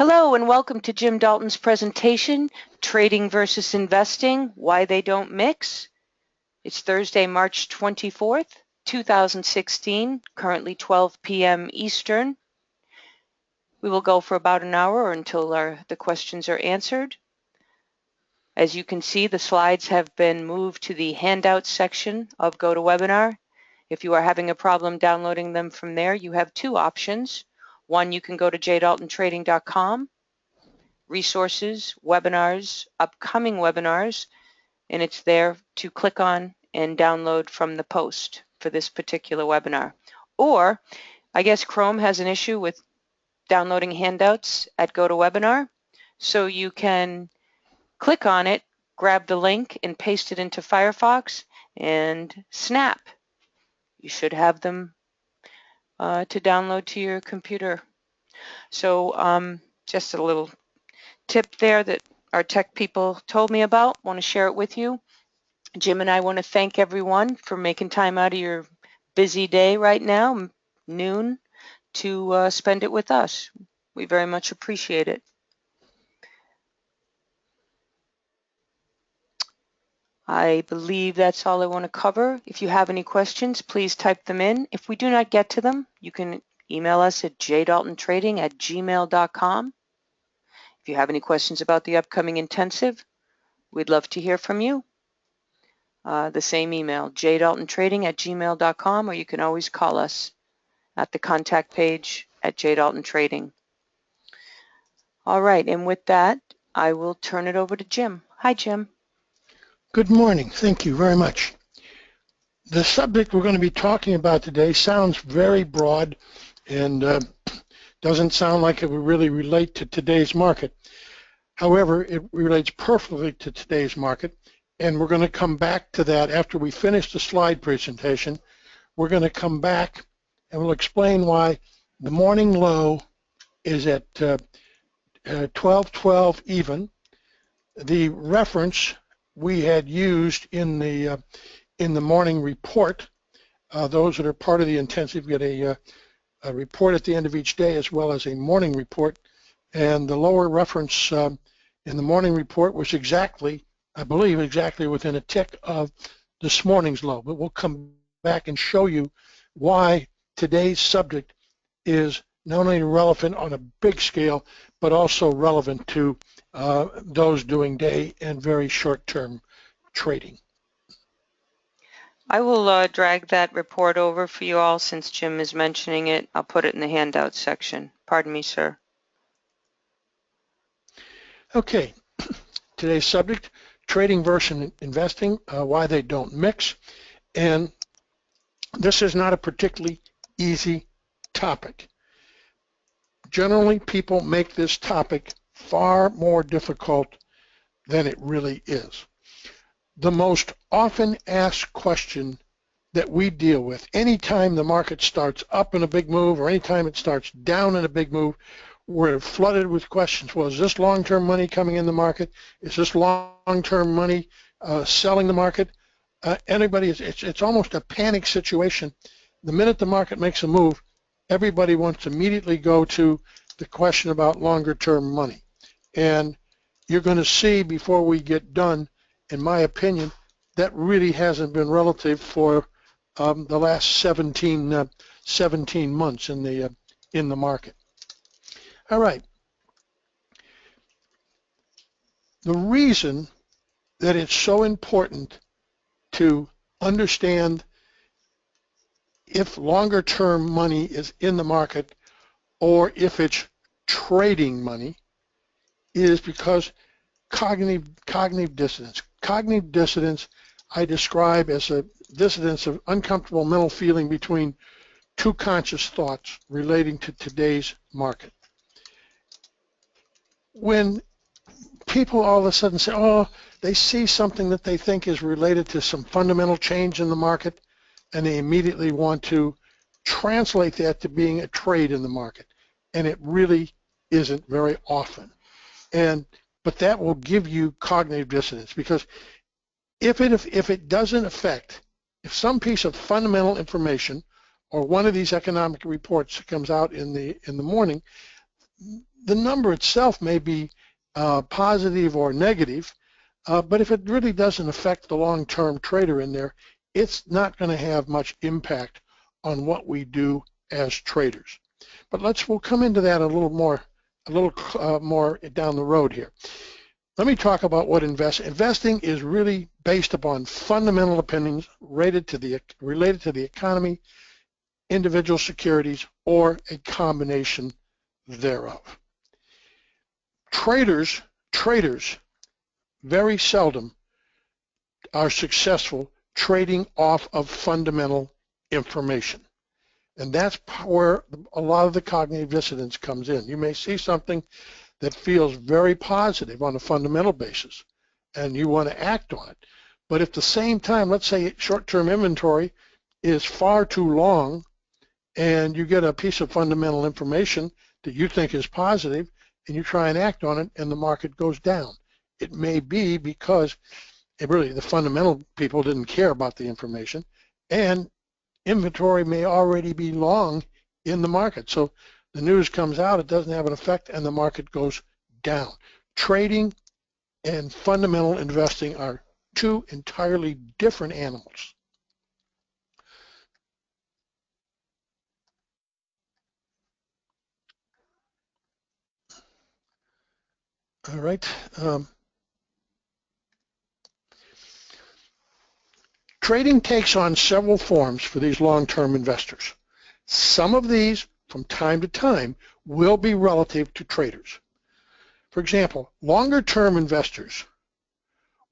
Hello and welcome to Jim Dalton's presentation, Trading versus Investing, Why They Don't Mix. It's Thursday, March 24th, 2016, currently 12 p.m. Eastern. We will go for about an hour or until the questions are answered. As you can see, the slides have been moved to the handouts section of GoToWebinar. If you are having a problem downloading them from there, you have two options. One, you can go to jdaltontrading.com. Resources, webinars, upcoming webinars, and it's there to click on and download from the post for this particular webinar. Or, I guess Chrome has an issue with downloading handouts at GoToWebinar, so you can click on it, grab the link, and paste it into Firefox, and snap. You should have them to download to your computer. So just a little tip there that our tech people told me about. Want to share it with you. Jim and I want to thank everyone for making time out of your busy day right now, noon, to spend it with us. We very much appreciate it. I believe that's all I want to cover. If you have any questions, please type them in. If we do not get to them, you can email us at jdaltontrading@gmail.com. If you have any questions about the upcoming intensive, we'd love to hear from you. The same email, jdaltontrading@gmail.com, or you can always call us at the contact page at jdaltontrading. All right, and with that, I will turn it over to Jim. Hi, Jim. Good morning. Thank you very much. The subject we're going to be talking about today sounds very broad and doesn't sound like it would really relate to today's market. However, it relates perfectly to today's market, and we're going to come back to that after we finish the slide presentation. We're going to come back and we'll explain why the morning low is at 12.12 even. The reference we had used in the morning report, those that are part of the intensive get a report at the end of each day as well as a morning report, and the lower reference in the morning report was exactly, I believe, exactly within a tick of this morning's low. But we'll come back and show you why today's subject is not only relevant on a big scale, but also relevant to those doing day and very short-term trading. I will drag that report over for you all since Jim is mentioning it. I'll put it in the handout section. Pardon me, sir. Okay, today's subject, trading versus investing, why they don't mix. And this is not a particularly easy topic. Generally, people make this topic far more difficult than it really is. The most often asked question that we deal with anytime the market starts up in a big move or anytime it starts down in a big move, we're flooded with questions. Well, is this long-term money coming in the market? Is this long-term money selling the market? It's almost a panic situation. The minute the market makes a move, everybody wants to immediately go to the question about longer-term money. And you're going to see before we get done, in my opinion, that really hasn't been relative for the last 17 months in the market. All right. The reason that it's so important to understand if longer-term money is in the market or if it's trading money is because cognitive dissonance. Cognitive dissonance I describe as a dissonance of uncomfortable mental feeling between two conscious thoughts relating to today's market. When people all of a sudden say, oh, they see something that they think is related to some fundamental change in the market, and they immediately want to translate that to being a trade in the market, and it really isn't very often. But that will give you cognitive dissonance, because if it doesn't affect, if some piece of fundamental information or one of these economic reports that comes out in the morning, the number itself may be positive or negative, but if it really doesn't affect the long-term trader in there, it's not going to have much impact on what we do as traders. But we'll come into that a little more down the road here. Let me talk about what investing is really based upon fundamental opinions related to the economy, individual securities, or a combination thereof. Traders very seldom are successful trading off of fundamental information. And that's where a lot of the cognitive dissonance comes in. You may see something that feels very positive on a fundamental basis, and you want to act on it. But at the same time, let's say short-term inventory is far too long, and you get a piece of fundamental information that you think is positive, and you try and act on it, and the market goes down. It may be because the fundamental people didn't care about the information, and inventory may already be long in the market. So the news comes out, it doesn't have an effect, and the market goes down. Trading and fundamental investing are two entirely different animals. All right. Trading takes on several forms for these long-term investors. Some of these, from time to time, will be relative to traders. For example, longer-term investors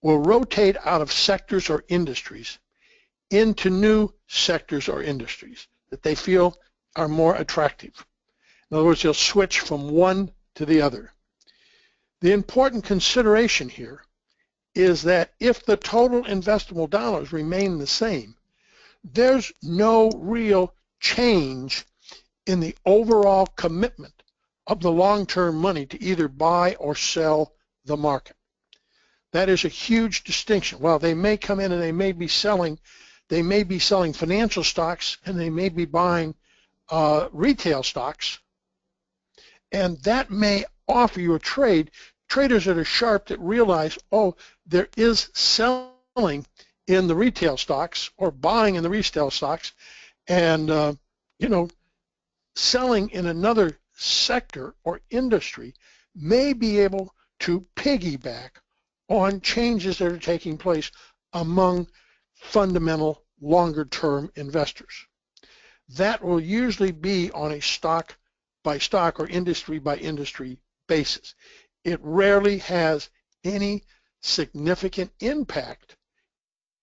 will rotate out of sectors or industries into new sectors or industries that they feel are more attractive. In other words, they'll switch from one to the other. The important consideration here is that if the total investable dollars remain the same, there's no real change in the overall commitment of the long-term money to either buy or sell the market. That is a huge distinction. While they may come in and they may be selling financial stocks, and they may be buying retail stocks, and that may offer you a trade. Traders that are sharp that realize, oh, there is selling in the retail stocks or buying in the retail stocks, and selling in another sector or industry may be able to piggyback on changes that are taking place among fundamental longer-term investors. That will usually be on a stock by stock or industry by industry basis. It rarely has any significant impact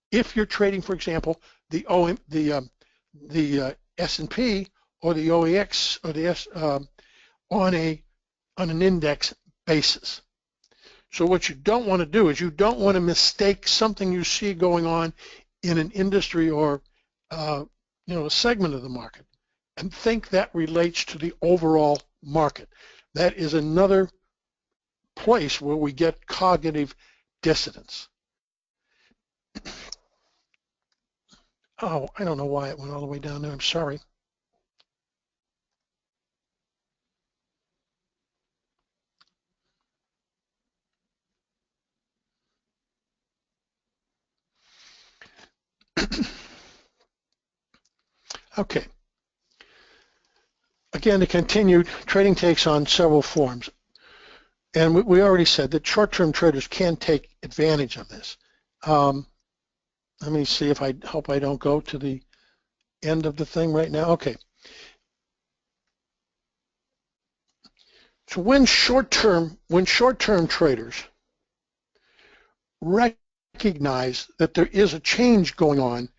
if you're trading, for example, the S&P or the OEX or the on an index basis. So what you don't want to do is you don't want to mistake something you see going on in an industry or a segment of the market and think that relates to the overall market. That is another place where we get cognitive dissonance. Oh, I don't know why it went all the way down there. I'm sorry. Okay. Again, to continue, trading takes on several forms. And we already said that short-term traders can take advantage of this. Let me see if I hope I don't go to the end of the thing right now. Okay. So when short-term traders recognize that there is a change going on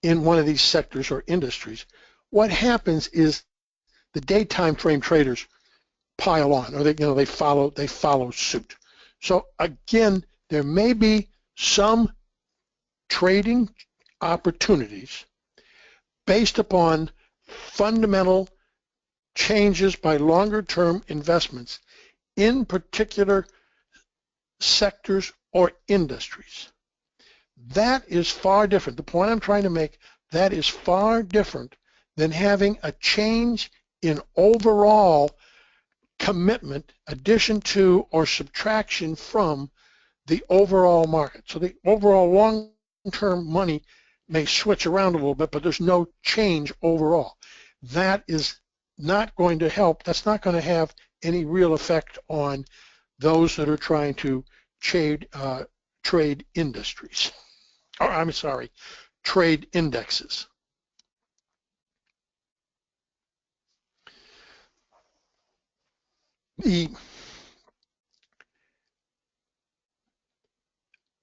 in one of these sectors or industries, what happens is the day time frame traders pile on, or they follow suit. So again, there may be some trading opportunities based upon fundamental changes by longer term investments in particular sectors or industries. That is far different. The point I'm trying to make, that is far different than having a change in overall commitment, addition to, or subtraction from the overall market. So the overall long-term money may switch around a little bit, but there's no change overall. That is not going to help. That's not going to have any real effect on those that are trying to trade industries. Or I'm sorry, trade indexes. The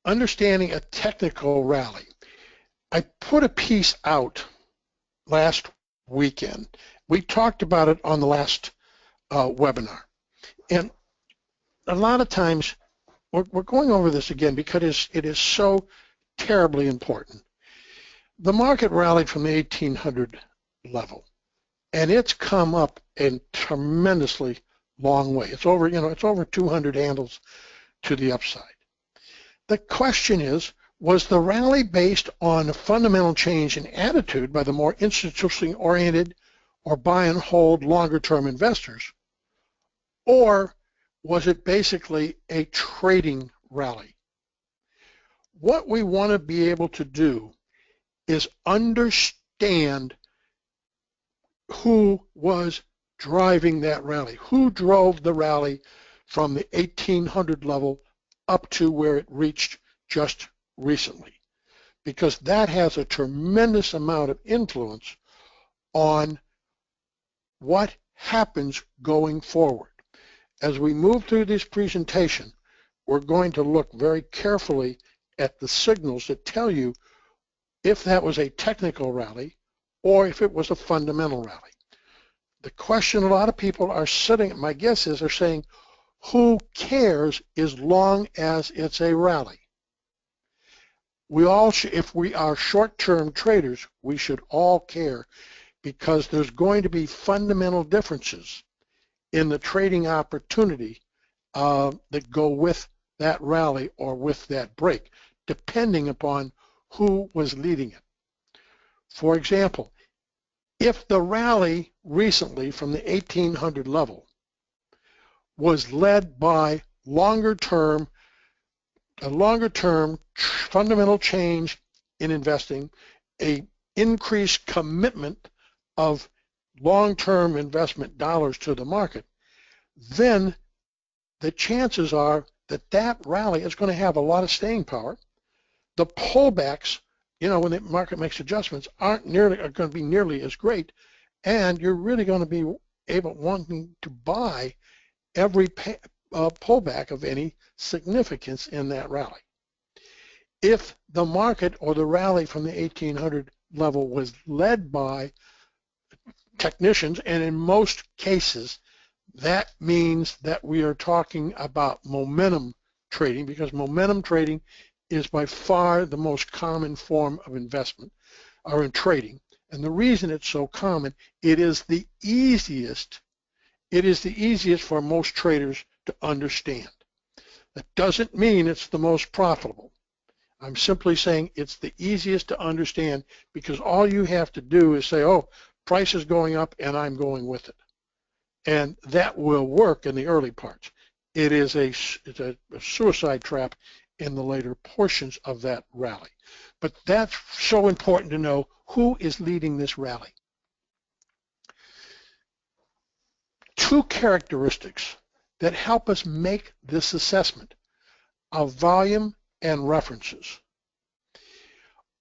understanding a technical rally. I put a piece out last weekend. We talked about it on the last webinar. And a lot of times we're going over this again because it is so terribly important. The market rallied from the 1800 level, and it's come up a tremendously long way. It's over, it's over 200 handles to the upside. The question is, was the rally based on a fundamental change in attitude by the more institutionally oriented or buy and hold longer term investors, or was it basically a trading rally? What we want to be able to do is understand who was driving that rally, who drove the rally from the 1800 level up to where it reached just recently, because that has a tremendous amount of influence on what happens going forward. As we move through this presentation, we're going to look very carefully at the signals that tell you if that was a technical rally or if it was a fundamental rally. The question a lot of people are sitting, my guess is, they're saying, who cares as long as it's a rally? We all should, if we are short-term traders, we should all care, because there's going to be fundamental differences in the trading opportunity that go with that rally or with that break, depending upon who was leading it. For example, if the rally recently from the 1800 level was led by a longer term fundamental change in investing, a increased commitment of long-term investment dollars to the market, then the chances are that that rally is going to have a lot of staying power. The pullbacks, when the market makes adjustments, are going to be nearly as great, and you're really going to be wanting to buy every pullback of any significance in that rally. If the market or the rally from the 1800 level was led by technicians, and in most cases that means that we are talking about momentum trading, because momentum trading is by far the most common form of investment or in trading. And the reason it's so common, it is the easiest for most traders to understand. That doesn't mean it's the most profitable. I'm simply saying it's the easiest to understand, because all you have to do is say, oh, price is going up and I'm going with it. And that will work in the early parts. It's a suicide trap in the later portions of that rally. But that's so important to know who is leading this rally. Two characteristics that help us make this assessment of volume and references.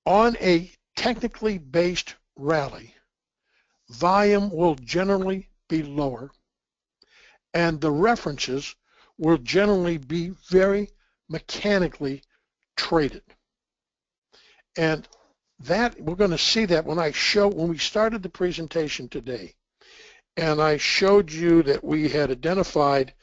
On a technically based rally, volume will generally be lower, and the references will generally be very mechanically traded. And that, we're going to see that when we started the presentation today, and I showed you that we had identified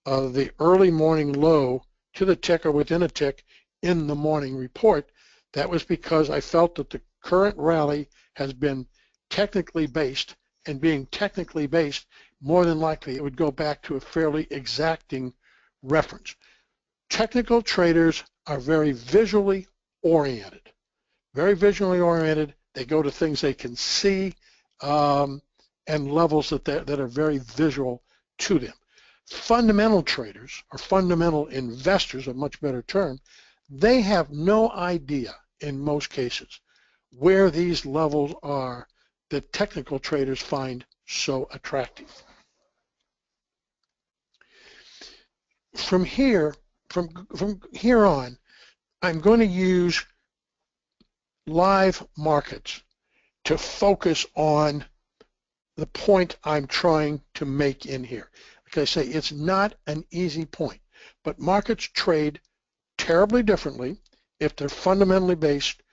the early morning low to the tick or within a tick in the morning report. That was because I felt that the current rally has been technically based, and being technically based, more than likely it would go back to a fairly exacting reference. Technical traders are very visually oriented. Very visually oriented. They go to things they can see and levels that are very visual to them. fundamental traders or fundamental investors, a much better term, they have no idea in most cases where these levels are that technical traders find so attractive. From here on, I'm going to use live markets to focus on the point I'm trying to make in here. Like I say, it's not an easy point, but markets trade terribly differently if they're fundamentally based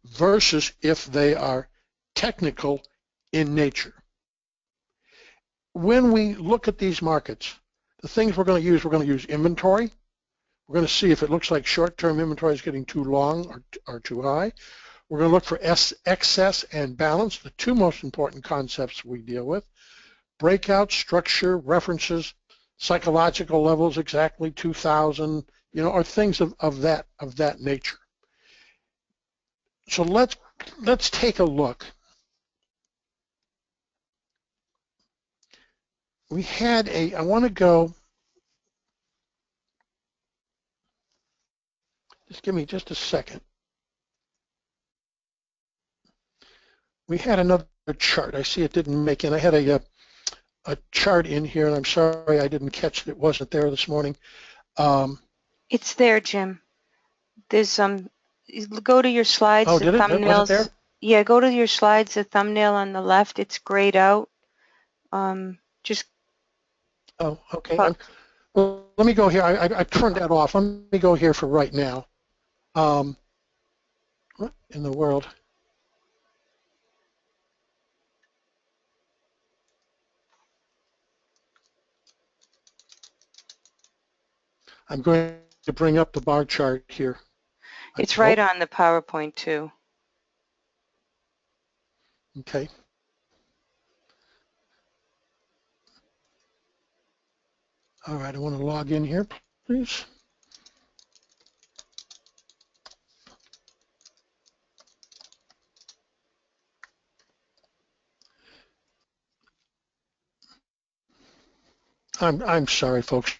versus if they are technical in nature. When we look at these markets, the things we're going to use inventory. We're going to see if it looks like short-term inventory is getting too long or too high. We're going to look for excess and balance, the two most important concepts we deal with. Breakout, structure, references, psychological levels, exactly 2,000, or things of that nature. So let's take a look. I want to go, just give me just a second. We had another chart. I see it didn't make it. I had a chart in here, and I'm sorry I didn't catch it. It wasn't there this morning. It's there, Jim. There's go to your slides. Oh, the did it? thumbnails. Was it there? Yeah, go to your slides. The thumbnail on the left. It's grayed out. Just. Oh, okay. Well, let me go here. I turned that off. Let me go here for right now. What in the world? I'm going to bring up the bar chart here. It's right on the PowerPoint too. Okay. All right, I want to log in here, please. I'm sorry, folks.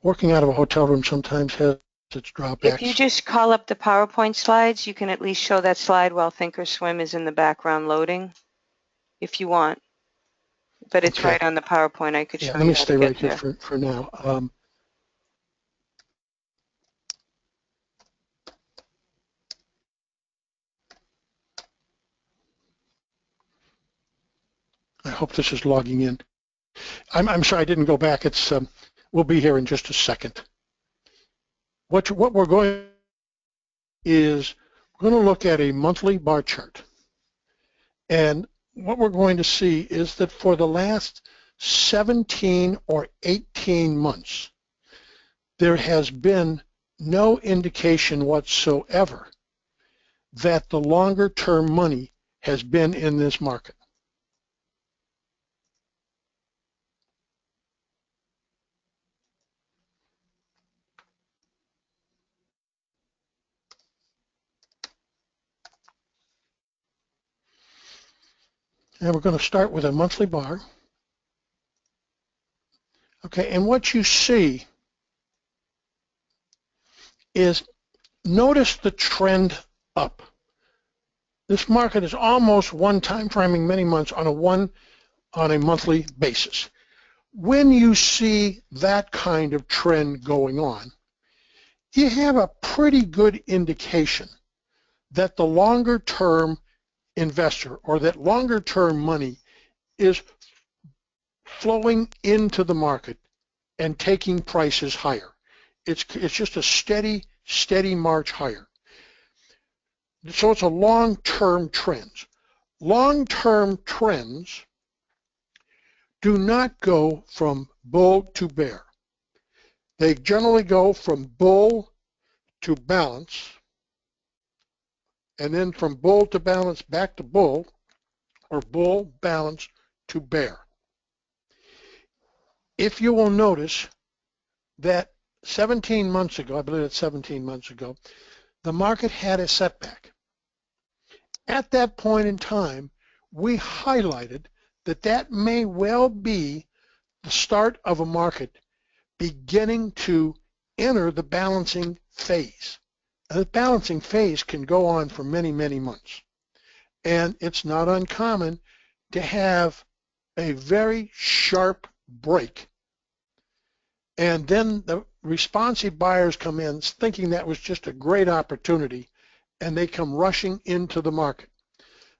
Working out of a hotel room sometimes has its drawbacks. If you just call up the PowerPoint slides, you can at least show that slide while Thinkorswim is in the background loading, if you want. But it's right on the PowerPoint. I could show you. Let me stay right here for now. I hope this is logging in. I'm sorry I didn't go back. It's we'll be here in just a second. What we're going is we're going to look at a monthly bar chart, and what we're going to see is that for the last 17 or 18 months, there has been no indication whatsoever that the longer-term money has been in this market. And we're going to start with a monthly bar. Okay, and what you see is, notice the trend up. This market is almost one time framing many months on a monthly basis. When you see that kind of trend going on, you have a pretty good indication that the longer term investor or that longer term money is flowing into the market and taking prices higher. It's just a steady march higher. So it's a long-term trend. Long-term trends do not go from bull to bear. They generally go from bull to balance, and then from bull to balance back to bull, or bull balance to bear. If you will notice that 17 months ago, I believe it's 17 months ago, the market had a setback. At that point in time, we highlighted that may well be the start of a market beginning to enter the balancing phase. And the balancing phase can go on for many, many months. And it's not uncommon to have a very sharp break. And then the responsive buyers come in thinking that was just a great opportunity, and they come rushing into the market.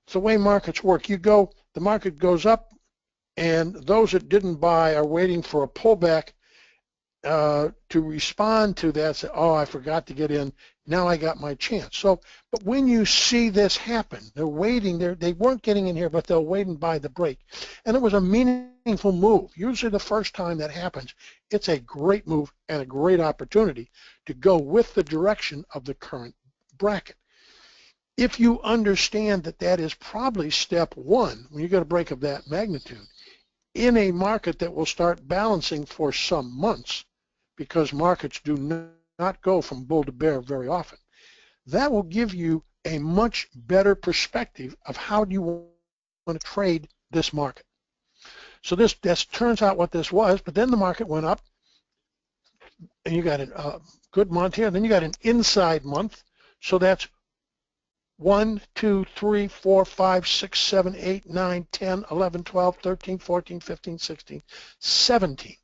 It's the way markets work. The market goes up, and those that didn't buy are waiting for a pullback to respond to that. Say, oh, I forgot to get in. Now I got my chance. So, but when you see this happen, they're waiting. They weren't getting in here, but they'll wait and buy the break. And it was a meaningful move. Usually the first time that happens, it's a great move and a great opportunity to go with the direction of the current bracket. If you understand that that is probably step one, when you get a break of that magnitude, in a market that will start balancing for some months, because markets do not go from bull to bear very often, that will give you a much better perspective of how do you want to trade this market. So this turns out what this was, but then the market went up, and you got a good month here, then you got an inside month, so that's 1, 2, 3, 4, 5, 6, 7, 8, 9, 10, 11, 12, 13, 14, 15, 16, 17.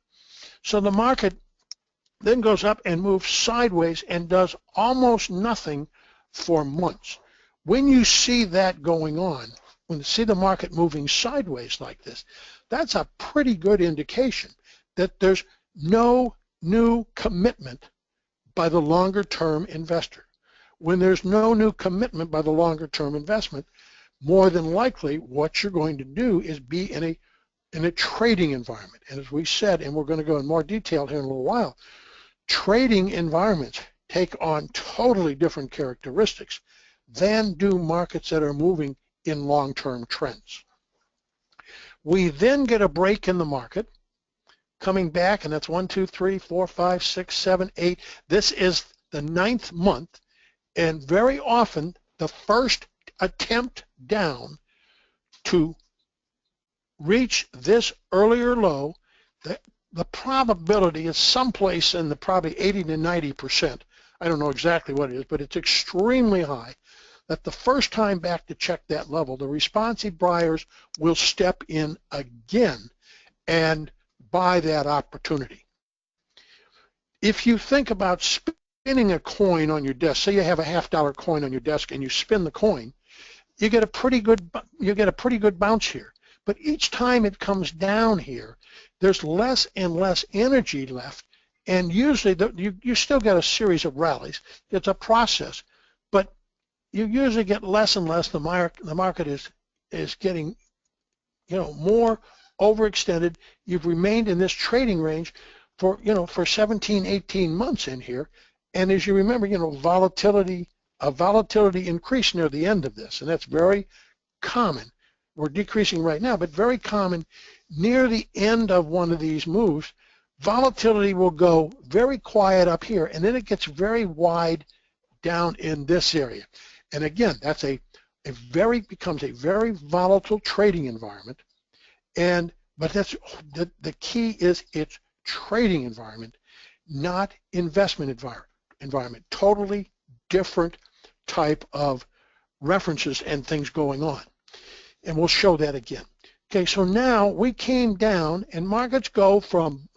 So the market then goes up and moves sideways and does almost nothing for months. When you see that going on, when you see the market moving sideways like this, that's a pretty good indication that there's no new commitment by the longer-term investor. When there's no new commitment by the longer-term investment, more than likely what you're going to do is be in a trading environment. And as we said, and we're going to go in more detail here in a little while, trading environments take on totally different characteristics than do markets that are moving in long-term trends. We then get a break in the market, coming back, and that's 1, 2, 3, 4, 5, 6, 7, 8. This is the 9th month. And very often, the first attempt down to reach this earlier low, the probability is someplace in the probably 80 to 90%. I don't know exactly what it is, but it's extremely high that the first time back to check that level, the responsive buyers will step in again and buy that opportunity. If you think about spinning a coin on your desk, say you have a $50 coin on your desk and you spin the coin, you get a pretty good bounce here. But each time it comes down here, there's less and less energy left, and usually you still get a series of rallies. It's a process, but you usually get less and less. The market is getting more overextended. You've remained in this trading range for 17, 18 months in here. And as you remember, volatility increased near the end of this, and that's very common. We're decreasing right now, but very common near the end of one of these moves. Volatility will go very quiet up here, and then it gets very wide down in this area. And again, that's becomes a very volatile trading environment. But that's the key is it's trading environment, not investment environment. Totally different type of references and things going on. And we'll show that again. Okay, so now we came down, and markets go from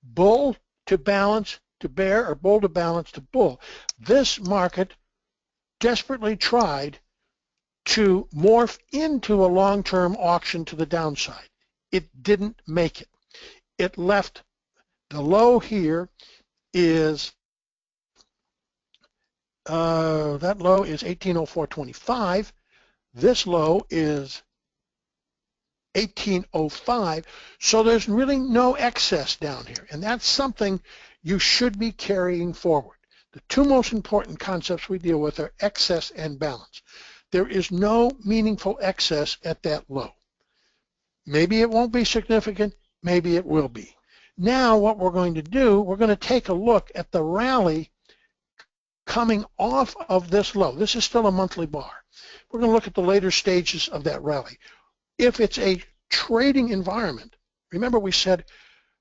bull to balance to bear, or bull to balance to bull. This market desperately tried to morph into a long-term auction to the downside. It didn't make it. It left the low here is that low is 1804.25. This low is 1805. So there's really no excess down here, and that's something you should be carrying forward. The two most important concepts we deal with are excess and balance. There is no meaningful excess at that low. Maybe it won't be significant, maybe it will be. Now what we're going to do, we're going to take a look at the rally coming off of this low. This is still a monthly bar. We're going to look at the later stages of that rally. If it's a trading environment, remember we said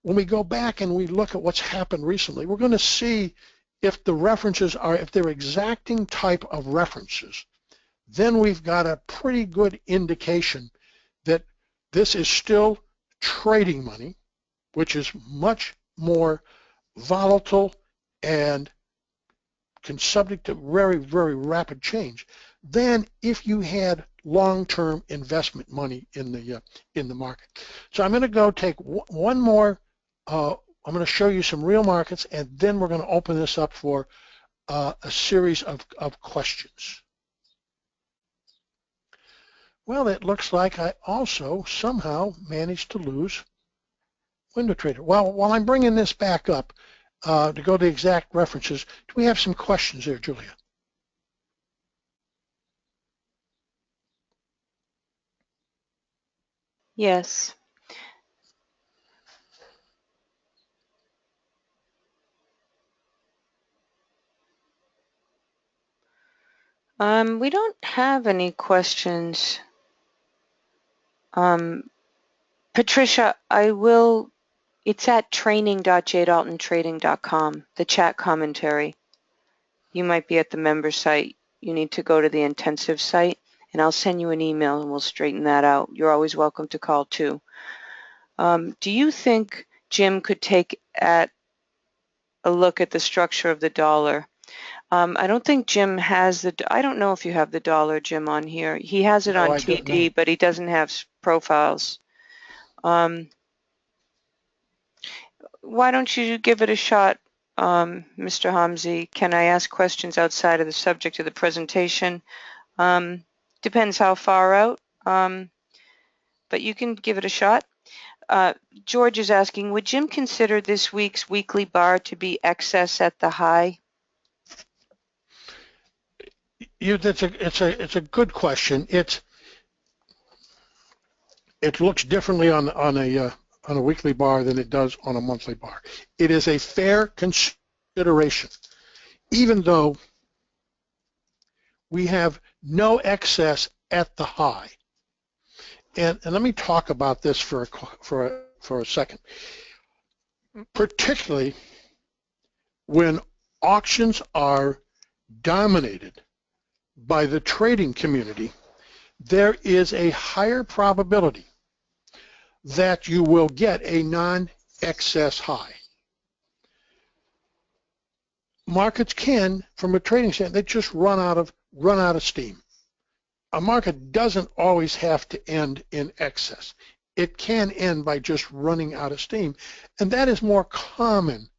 when we go back and we look at what's happened recently, we're going to see if the references are, if they're exacting type of references, then we've got a pretty good indication that this is still trading money, which is much more volatile and subject to very, very rapid change than if you had long-term investment money in the market. So I'm going to go take one more. I'm going to show you some real markets, and then we're going to open this up for a series of questions. Well, it looks like I also somehow managed to lose window trader. Well, while I'm bringing this back up to go to the exact references, do we have some questions there, Julia? Yes. We don't have any questions. Patricia, it's at training.jdaltontrading.com, the chat commentary. You might be at the member site. You need to go to the intensive site, and I'll send you an email and we'll straighten that out. You're always welcome to call too. Do you think Jim could take a look at the structure of the dollar? I don't think Jim has I don't know if you have the dollar, Jim, on here. He has it No, on TD, but he doesn't have profiles. Why don't you give it a shot, Mr. Hamzi? Can I ask questions outside of the subject of the presentation? Depends how far out, but you can give it a shot. George is asking, would Jim consider this week's weekly bar to be excess at the high? It's a good question. It looks differently on a weekly bar than it does on a monthly bar. It is a fair consideration, even though we have no excess at the high. And let me talk about this for a second. Particularly when auctions are dominated by the trading community, there is a higher probability that you will get a non-excess high. Markets can, from a trading standpoint, they just run out of steam. A market doesn't always have to end in excess. It can end by just running out of steam, and that is more common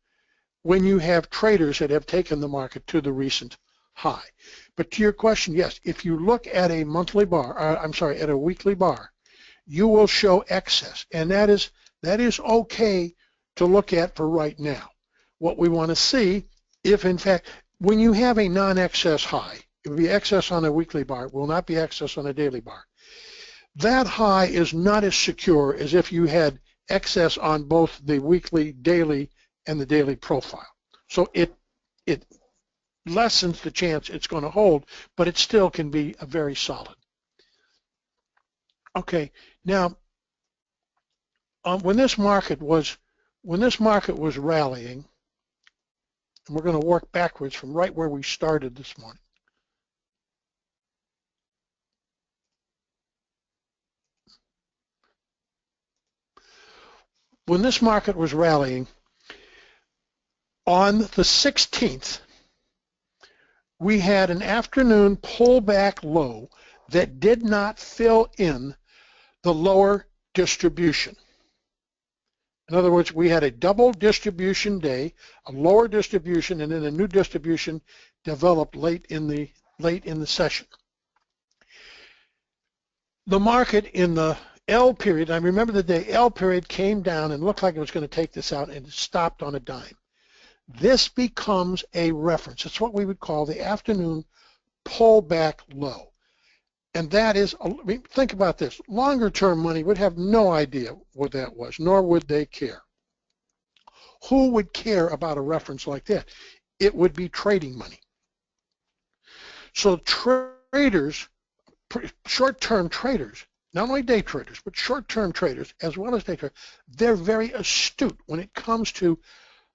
when you have traders that have taken the market to the recent high. But to your question, yes, if you look at a monthly bar, at a weekly bar, you will show excess, and that is okay to look at for right now. What we want to see, if in fact, when you have a non-excess high, it will be excess on a weekly bar, it will not be excess on a daily bar. That high is not as secure as if you had excess on both the weekly, daily, and the daily profile. So it lessens the chance it's going to hold, but it still can be a very solid. Okay, now when this market was rallying, and we're going to work backwards from right where we started this morning. When this market was rallying, on the 16th, we had an afternoon pullback low that did not fill in the lower distribution. In other words, we had a double distribution day, a lower distribution, and then a new distribution developed late in the session. The market in the L period, I remember the day L period came down and looked like it was going to take this out, and it stopped on a dime. This becomes a reference. It's what we would call the afternoon pullback low. And that is, I mean, think about this. Longer term money would have no idea what that was, nor would they care. Who would care about a reference like that? It would be trading money. So traders, short-term traders, not only day traders, but short-term traders as well as day traders, they're very astute when it comes to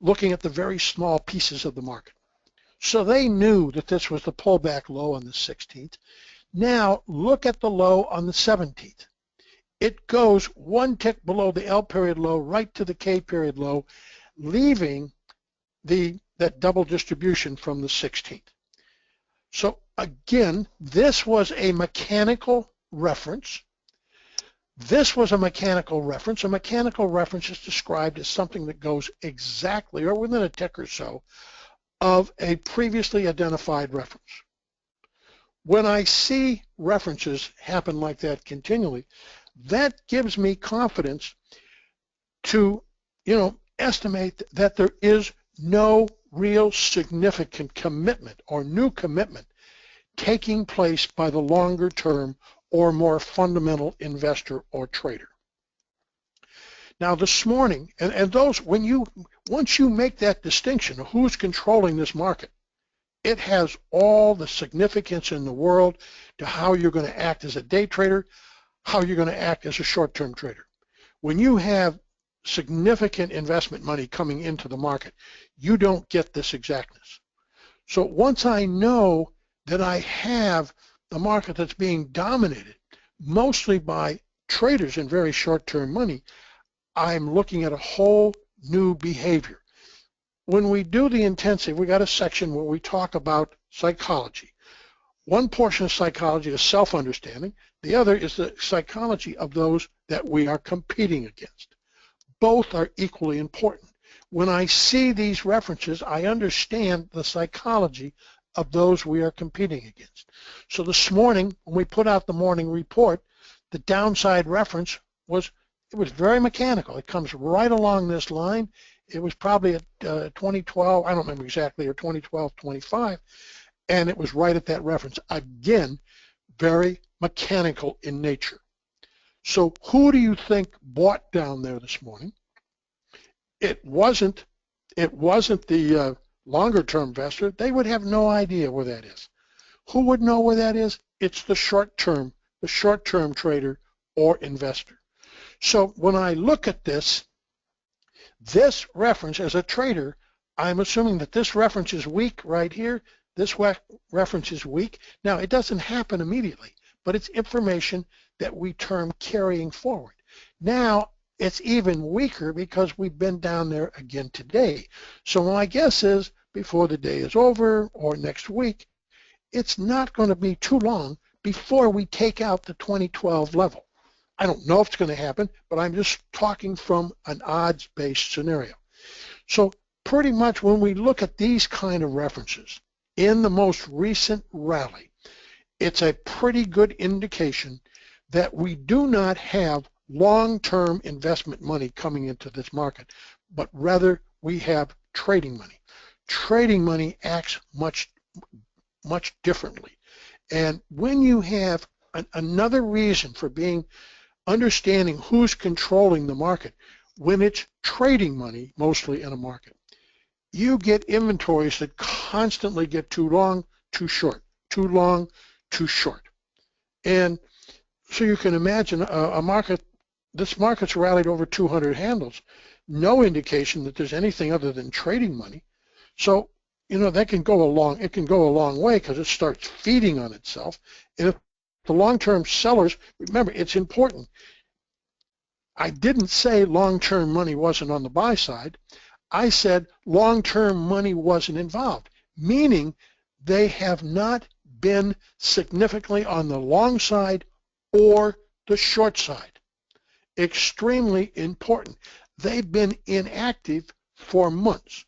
looking at the very small pieces of the market. So they knew that this was the pullback low on the 16th. Now look at the low on the 17th. It goes one tick below the L period low right to the K period low, leaving that double distribution from the 16th. So again, this was a mechanical reference. This was a mechanical reference. A mechanical reference is described as something that goes exactly or within a tick or so of a previously identified reference. When I see references happen like that continually, that gives me confidence to, estimate that there is no real significant commitment or new commitment taking place by the longer term or more fundamental investor or trader. Now this morning, and those, once you make that distinction of who's controlling this market, it has all the significance in the world to how you're going to act as a day trader, how you're going to act as a short-term trader. When you have significant investment money coming into the market, you don't get this exactness. So once I know that I have the market that's being dominated mostly by traders in very short-term money, I'm looking at a whole new behavior. When we do the intensive, we got a section where we talk about psychology. One portion of psychology is self-understanding. The other is the psychology of those that we are competing against. Both are equally important. When I see these references, I understand the psychology of those we are competing against. So this morning, when we put out the morning report, the downside reference was very mechanical. It comes right along this line. It was probably at 2012, I don't remember exactly, or 2012, 25, and it was right at that reference. Again, very mechanical in nature. So who do you think bought down there this morning? It wasn't the longer-term investor. They would have no idea where that is. Who would know where that is? It's the short-term trader or investor. So when I look at this reference as a trader, I'm assuming that this reference is weak right here. This reference is weak. Now, it doesn't happen immediately, but it's information that we term carrying forward. Now, it's even weaker because we've been down there again today. So my guess is before the day is over or next week, it's not going to be too long before we take out the 2012 level. I don't know if it's going to happen, but I'm just talking from an odds-based scenario. So pretty much when we look at these kind of references in the most recent rally, it's a pretty good indication that we do not have long-term investment money coming into this market, but rather we have trading money. Trading money acts much differently. And when you have another reason for understanding who's controlling the market, when it's trading money mostly in a market, you get inventories that constantly get too long, too short, too long, too short. And so you can imagine a market, this market's rallied over 200 handles, no indication that there's anything other than trading money. So, that can go a long way because it starts feeding on itself. And if the long-term sellers, remember, it's important. I didn't say long-term money wasn't on the buy side. I said long-term money wasn't involved, meaning they have not been significantly on the long side or the short side. Extremely important. They've been inactive for months.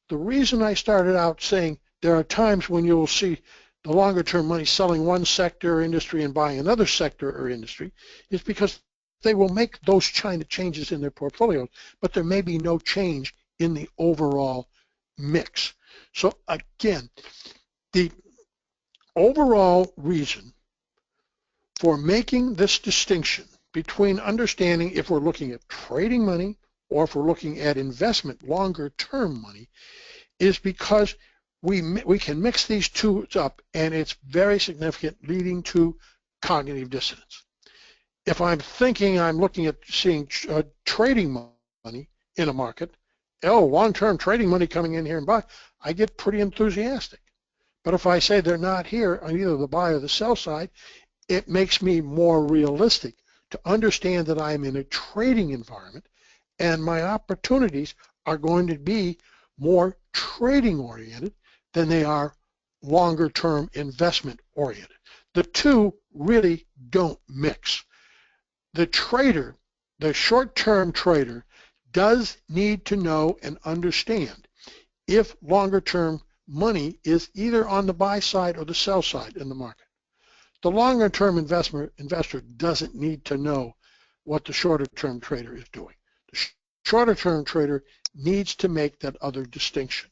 The reason I started out saying there are times when you will see the longer term money selling one sector or industry and buying another sector or industry is because they will make those kind of changes in their portfolios, but there may be no change in the overall mix. So again, the overall reason for making this distinction between understanding if we're looking at trading money or if we're looking at investment longer term money is because we can mix these two up, and it's very significant, leading to cognitive dissonance. If I'm thinking I'm looking at seeing trading money in a market, long-term trading money coming in here and buy, I get pretty enthusiastic. But if I say they're not here on either the buy or the sell side, it makes me more realistic to understand that I'm in a trading environment and my opportunities are going to be more trading oriented than they are longer term investment oriented. The two really don't mix. The trader, the short-term trader, does need to know and understand if longer-term money is either on the buy side or the sell side in the market. The longer-term investor doesn't need to know what the shorter-term trader is doing. The shorter-term trader needs to make that other distinction.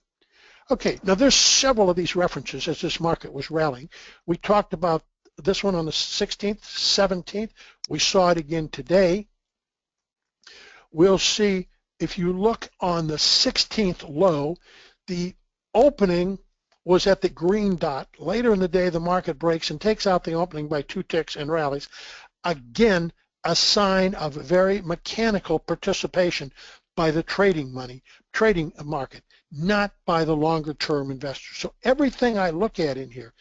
Okay, now there's several of these references as this market was rallying. We talked about this one on the 16th, 17th. We saw it again today. We'll see if you look on the 16th low, the opening was at the green dot. Later in the day, the market breaks and takes out the opening by 2 ticks and rallies. Again, a sign of very mechanical participation by the trading market, not by the longer term investor. So everything I look at in here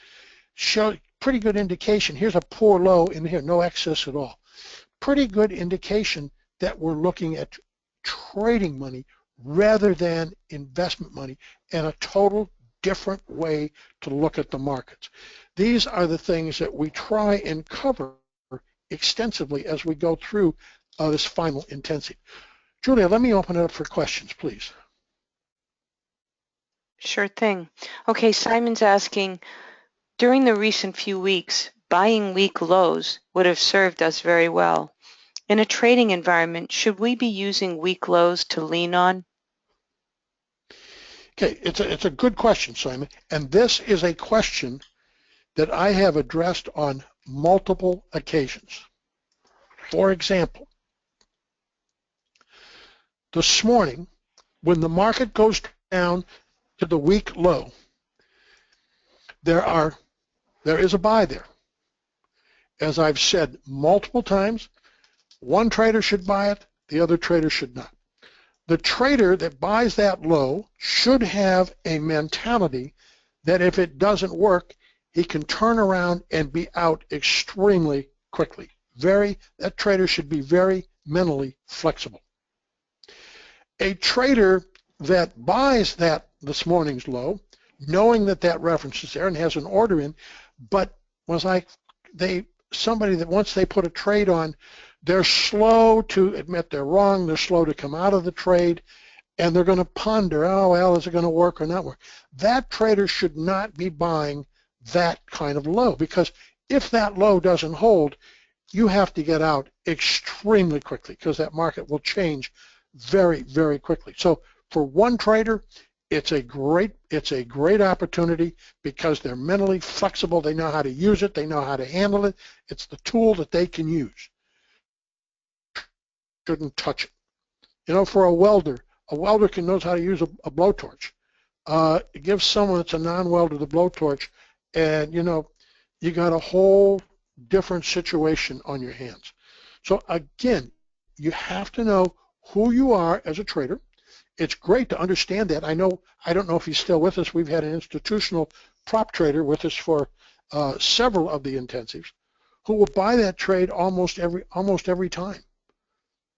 shows pretty good indication. Here's a poor low in here, no excess at all. Pretty good indication that we're looking at trading money rather than investment money, and a total different way to look at the markets. These are the things that we try and cover extensively as we go through this final intensive. Julia, let me open it up for questions, please. Sure thing. Okay, Simon's asking, during the recent few weeks, buying weak lows would have served us very well. In a trading environment, should we be using weak lows to lean on? Okay, it's a good question, Simon, and this is a question that I have addressed on multiple occasions. For example, this morning, when the market goes down to the weak low, there is a buy there. As I've said multiple times, one trader should buy it, the other trader should not. The trader that buys that low should have a mentality that if it doesn't work, he can turn around and be out extremely quickly. That trader should be very mentally flexible. A trader that buys this morning's low, knowing that reference is there and has an order in, but somebody that once they put a trade on, they're slow to admit they're wrong, they're slow to come out of the trade, and they're going to ponder, oh, well, is it going to work or not work? That trader should not be buying that kind of low, because if that low doesn't hold, you have to get out extremely quickly because that market will change very, very quickly. So for one trader, it's a great opportunity because they're mentally flexible, they know how to use it, they know how to handle it, it's the tool that they can use. Shouldn't touch it. You know, for a welder knows how to use a blowtorch. Give someone that's a non-welder the blowtorch, and you know, you got a whole different situation on your hands. So again, you have to know who you are as a trader. It's great to understand that. I don't know if he's still with us. We've had an institutional prop trader with us for several of the intensives who will buy that trade almost every time.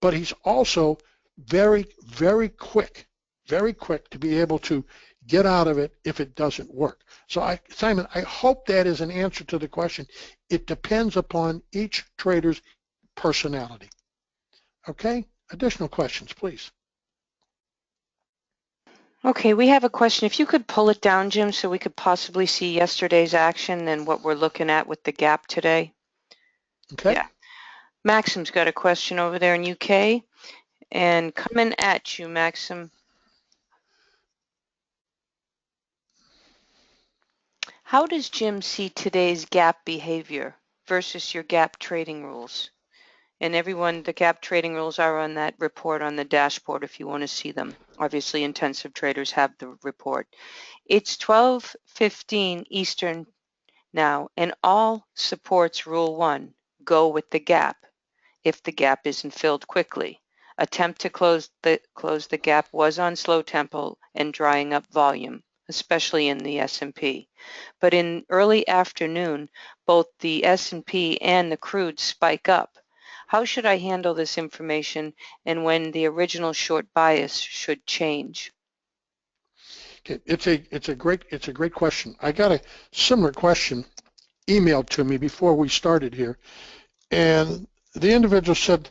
But he's also very, very quick to be able to get out of it if it doesn't work. So Simon, I hope that is an answer to the question. It depends upon each trader's personality. Okay, additional questions, please. Okay, we have a question. If you could pull it down, Jim, so we could possibly see yesterday's action and what we're looking at with the gap today. Okay. Yeah. Maxim's got a question over there in UK, and coming at you, Maxim. How does Jim see today's gap behavior versus your gap trading rules? And everyone, the gap trading rules are on that report on the dashboard if you want to see them. Obviously, intensive traders have the report. It's 12:15 Eastern now, and all supports Rule 1, go with the gap. if the gap isn't filled quickly. Attempt to close the gap was on slow tempo and drying up volume, especially in the S&P. But in early afternoon, both the S&P and the crude spike up. How should I handle this information and when the original short bias should change? Okay, it's a great question. I got a similar question emailed to me before we started here, and the individual said,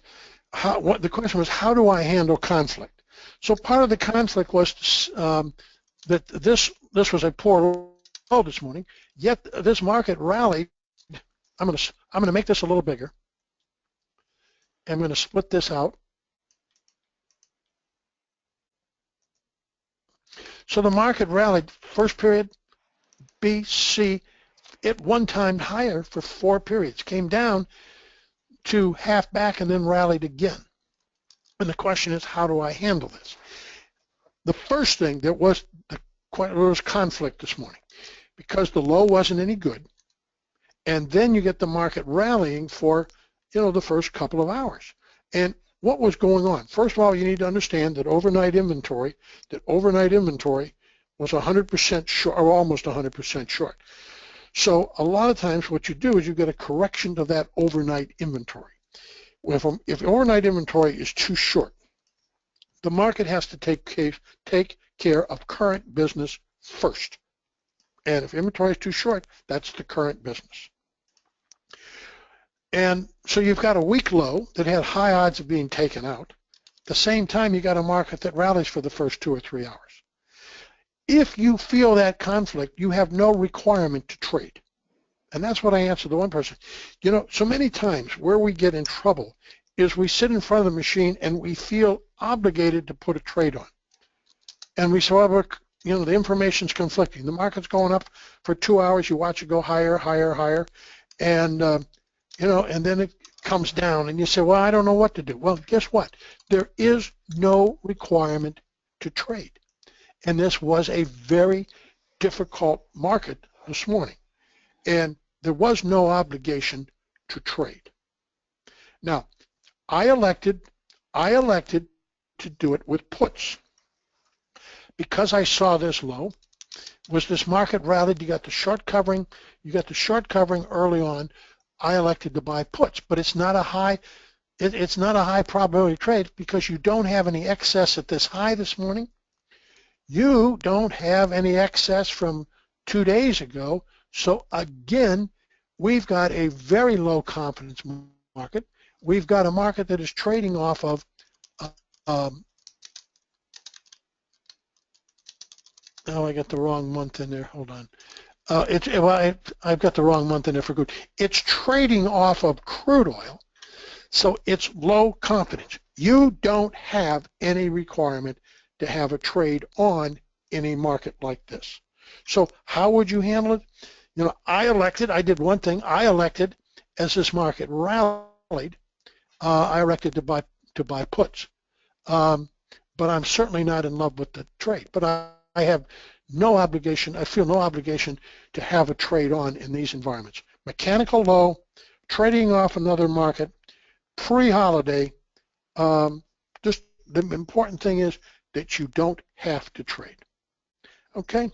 the question was, how do I handle conflict? So part of the conflict was that this was a poor low this morning, yet this market rallied. I'm going to make this a little bigger. I'm going to split this out. So the market rallied first period, B, C, it one time higher for 4 periods, came down to half back and then rallied again. And the question is, how do I handle this? The first thing, there was conflict this morning because the low wasn't any good. And then you get the market rallying for, the first couple of hours. And what was going on? First of all, you need to understand that overnight inventory was 100% short, or almost 100% short. So a lot of times what you do is you get a correction of that overnight inventory. If overnight inventory is too short, the market has to take care of current business first. And if inventory is too short, that's the current business. And so you've got a weak low that had high odds of being taken out. At the same time, you got a market that rallies for the first 2 or 3 hours. If you feel that conflict, you have no requirement to trade. And that's what I answered the one person. So many times where we get in trouble is we sit in front of the machine and we feel obligated to put a trade on. And we say, well, the information's conflicting. The market's going up for 2 hours. You watch it go higher, higher, higher. And, and then it comes down and you say, well, I don't know what to do. Well, guess what? There is no requirement to trade. And this was a very difficult market this morning. And there was no obligation to trade. Now, I elected to do it with puts. Because I saw this low, was this market rallied, you got the short covering early on, I elected to buy puts, but it's not a high probability trade because you don't have any excess at this high this morning. You don't have any excess from 2 days ago. So again, we've got a very low confidence market. We've got a market that is trading off of I got the wrong month in there. Hold on. I've got the wrong month in there for good. It's trading off of crude oil, so it's low confidence. You don't have any requirement to have a trade on in a market like this. So how would you handle it? I did one thing. I elected, as this market rallied, I elected to buy puts. But I'm certainly not in love with the trade. But I have no obligation. I feel no obligation to have a trade on in these environments. Mechanical low, trading off another market, pre-holiday. Just the important thing is that you don't have to trade. Okay.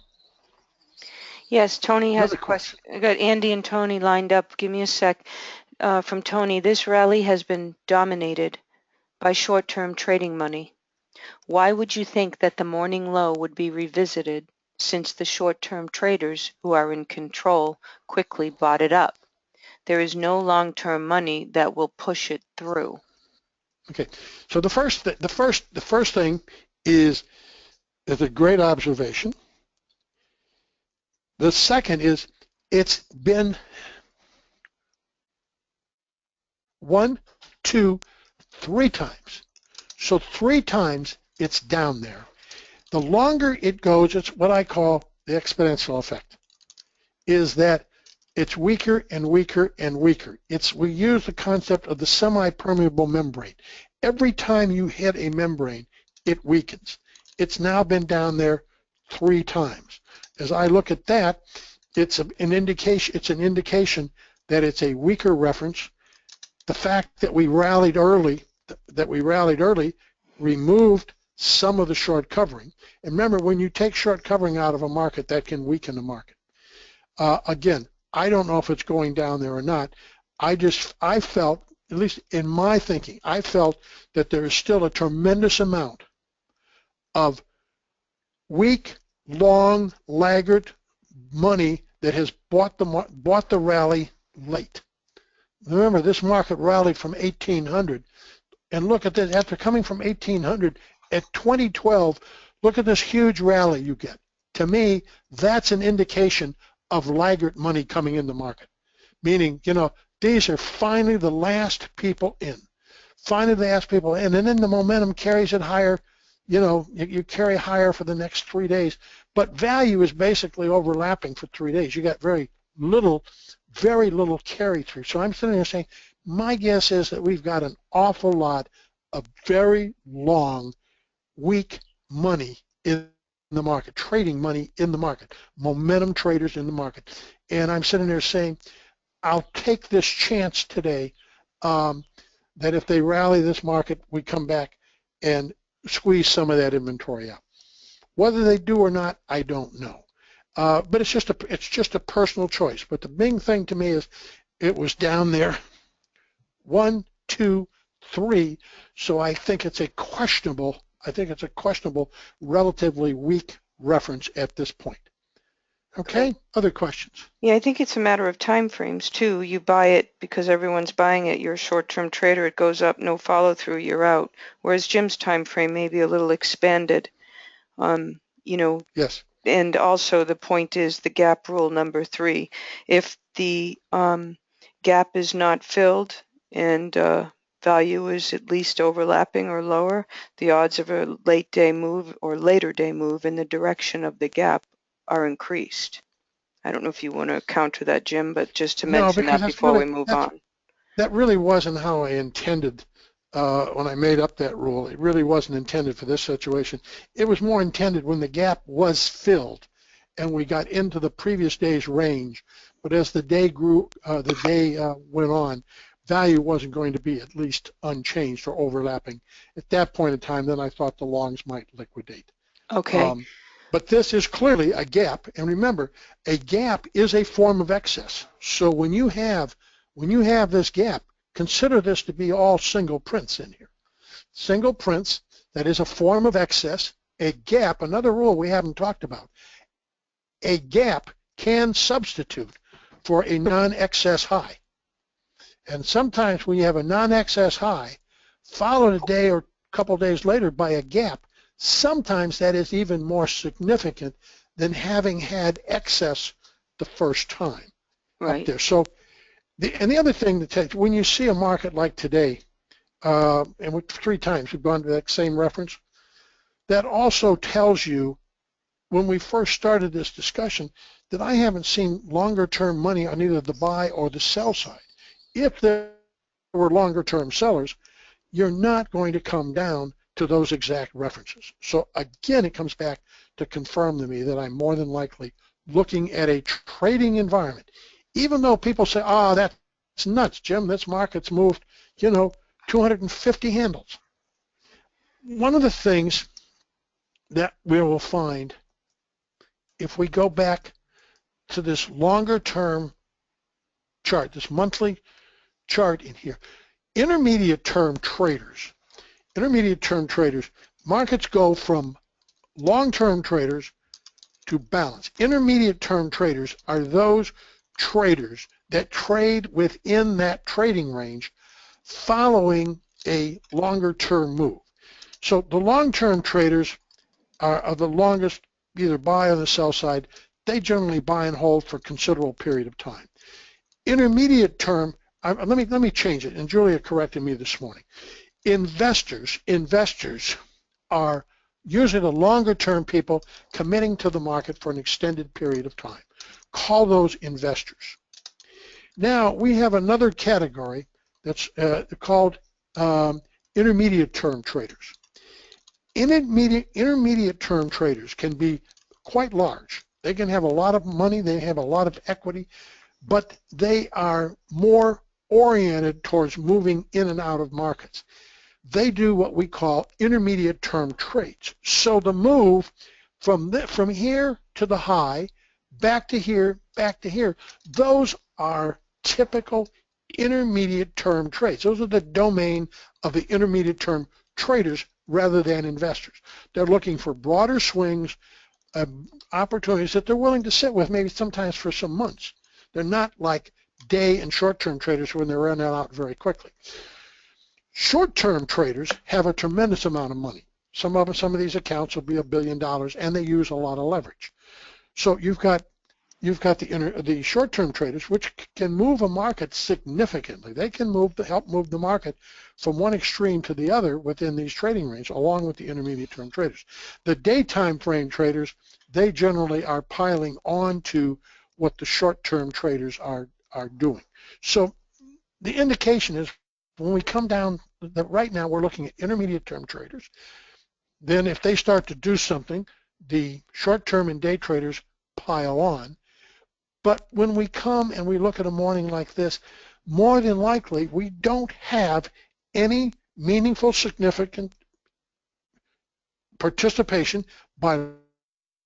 Yes, Tony has a question. I got Andy and Tony lined up. Give me a sec. From Tony, this rally has been dominated by short-term trading money. Why would you think that the morning low would be revisited since the short-term traders who are in control quickly bought it up? There is no long-term money that will push it through. Okay, so the first thing is a great observation. The second is it's been 1, 2, 3 times. So 3 times it's down there. The longer it goes, it's what I call the exponential effect, is that it's weaker and weaker and weaker. We use the concept of the semi-permeable membrane. Every time you hit a membrane, it weakens. It's now been down there 3 times. As I look at that, it's an indication that it's a weaker reference. the fact that we rallied early, removed some of the short covering. And remember, when you take short covering out of a market, that can weaken the market. Again, I don't know if it's going down there or not. I felt, at least in my thinking, I felt that there is still a tremendous amount of weak, long, laggard money that has bought the rally late. Remember, this market rallied from 1800, and look at this, after coming from 1800, at 2012, look at this huge rally you get. To me, that's an indication of laggard money coming in the market, meaning, these are finally the last people in. Finally the last people in, and then the momentum carries it higher. You carry higher for the next 3 days, but value is basically overlapping for 3 days. You got very little carry through. So I'm sitting there saying, my guess is that we've got an awful lot of very long, weak money in the market, trading money in the market, momentum traders in the market. And I'm sitting there saying, I'll take this chance today that if they rally this market, we come back and squeeze some of that inventory out. Whether they do or not, I don't know. But it's just a personal choice. But the big thing to me is it was down there 1, 2, 3. So I think it's a questionable, relatively weak reference at this point. Okay, other questions? Yeah, I think it's a matter of time frames too. You buy it because everyone's buying it. You're a short-term trader. It goes up, no follow-through, you're out. Whereas Jim's time frame may be a little expanded. Yes. And also the point is the gap rule number 3. If the gap is not filled and value is at least overlapping or lower, the odds of a late day move or later day move in the direction of the gap are increased. I don't know if you want to counter that, Jim, but just to mention that before we move on. That really wasn't how I intended when I made up that rule. It really wasn't intended for this situation. It was more intended when the gap was filled and we got into the previous day's range. But as the day grew, went on, value wasn't going to be at least unchanged or overlapping. At that point in time, then I thought the longs might liquidate. Okay. But this is clearly a gap, and remember, a gap is a form of excess. So when you have this gap, consider this to be all single prints in here. Single prints, that is a form of excess. A gap, another rule we haven't talked about, a gap can substitute for a non-excess high. And sometimes when you have a non-excess high, followed a day or a couple days later by a gap, sometimes that is even more significant than having had excess the first time up there. So, the other thing to take, when you see a market like today, and 3 times we've gone to that same reference, that also tells you, when we first started this discussion, that I haven't seen longer-term money on either the buy or the sell side. If there were longer-term sellers, you're not going to come down to those exact references. So again, it comes back to confirm to me that I'm more than likely looking at a trading environment. Even though people say, that's nuts, Jim, this market's moved, 250 handles. One of the things that we will find if we go back to this longer term chart, this monthly chart in here, intermediate term traders, markets go from long-term traders to balance. Intermediate term traders are those traders that trade within that trading range following a longer term move. So the long-term traders are the longest, either buy on the sell side. They generally buy and hold for a considerable period of time. Intermediate term, let me change it, and Julia corrected me this morning. Investors are usually the longer term people committing to the market for an extended period of time. Call those investors. Now we have another category that's called intermediate term traders. Intermediate term traders can be quite large. They can have a lot of money, they have a lot of equity, but they are more oriented towards moving in and out of markets. They do what we call intermediate term trades. So the move from here to the high, back to here, those are typical intermediate term trades. Those are the domain of the intermediate term traders rather than investors. They're looking for broader swings, opportunities that they're willing to sit with, maybe sometimes for some months. They're not like day and short-term traders when they run out very quickly. Short-term traders have a tremendous amount of money. Some of these accounts will be $1 billion, and they use a lot of leverage. So you've got the short-term traders, which can move a market significantly. They can help move the market from one extreme to the other within these trading range, along with the intermediate-term traders. The day-time frame traders, they generally are piling on to what the short-term traders are doing. So the indication is when we come down, that right now we're looking at intermediate-term traders. Then if they start to do something, the short-term and day traders pile on. But when we come and we look at a morning like this, more than likely we don't have any meaningful, significant participation by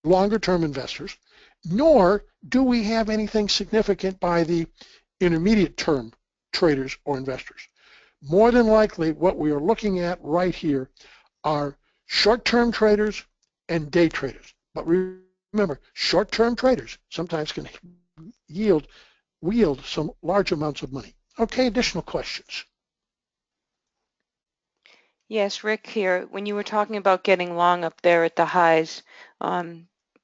longer-term investors, nor do we have anything significant by the intermediate-term traders or investors. More than likely, what we are looking at right here are short-term traders and day traders. But remember, short-term traders sometimes can wield some large amounts of money. Okay, additional questions? Yes, Rick here. When you were talking about getting long up there at the highs,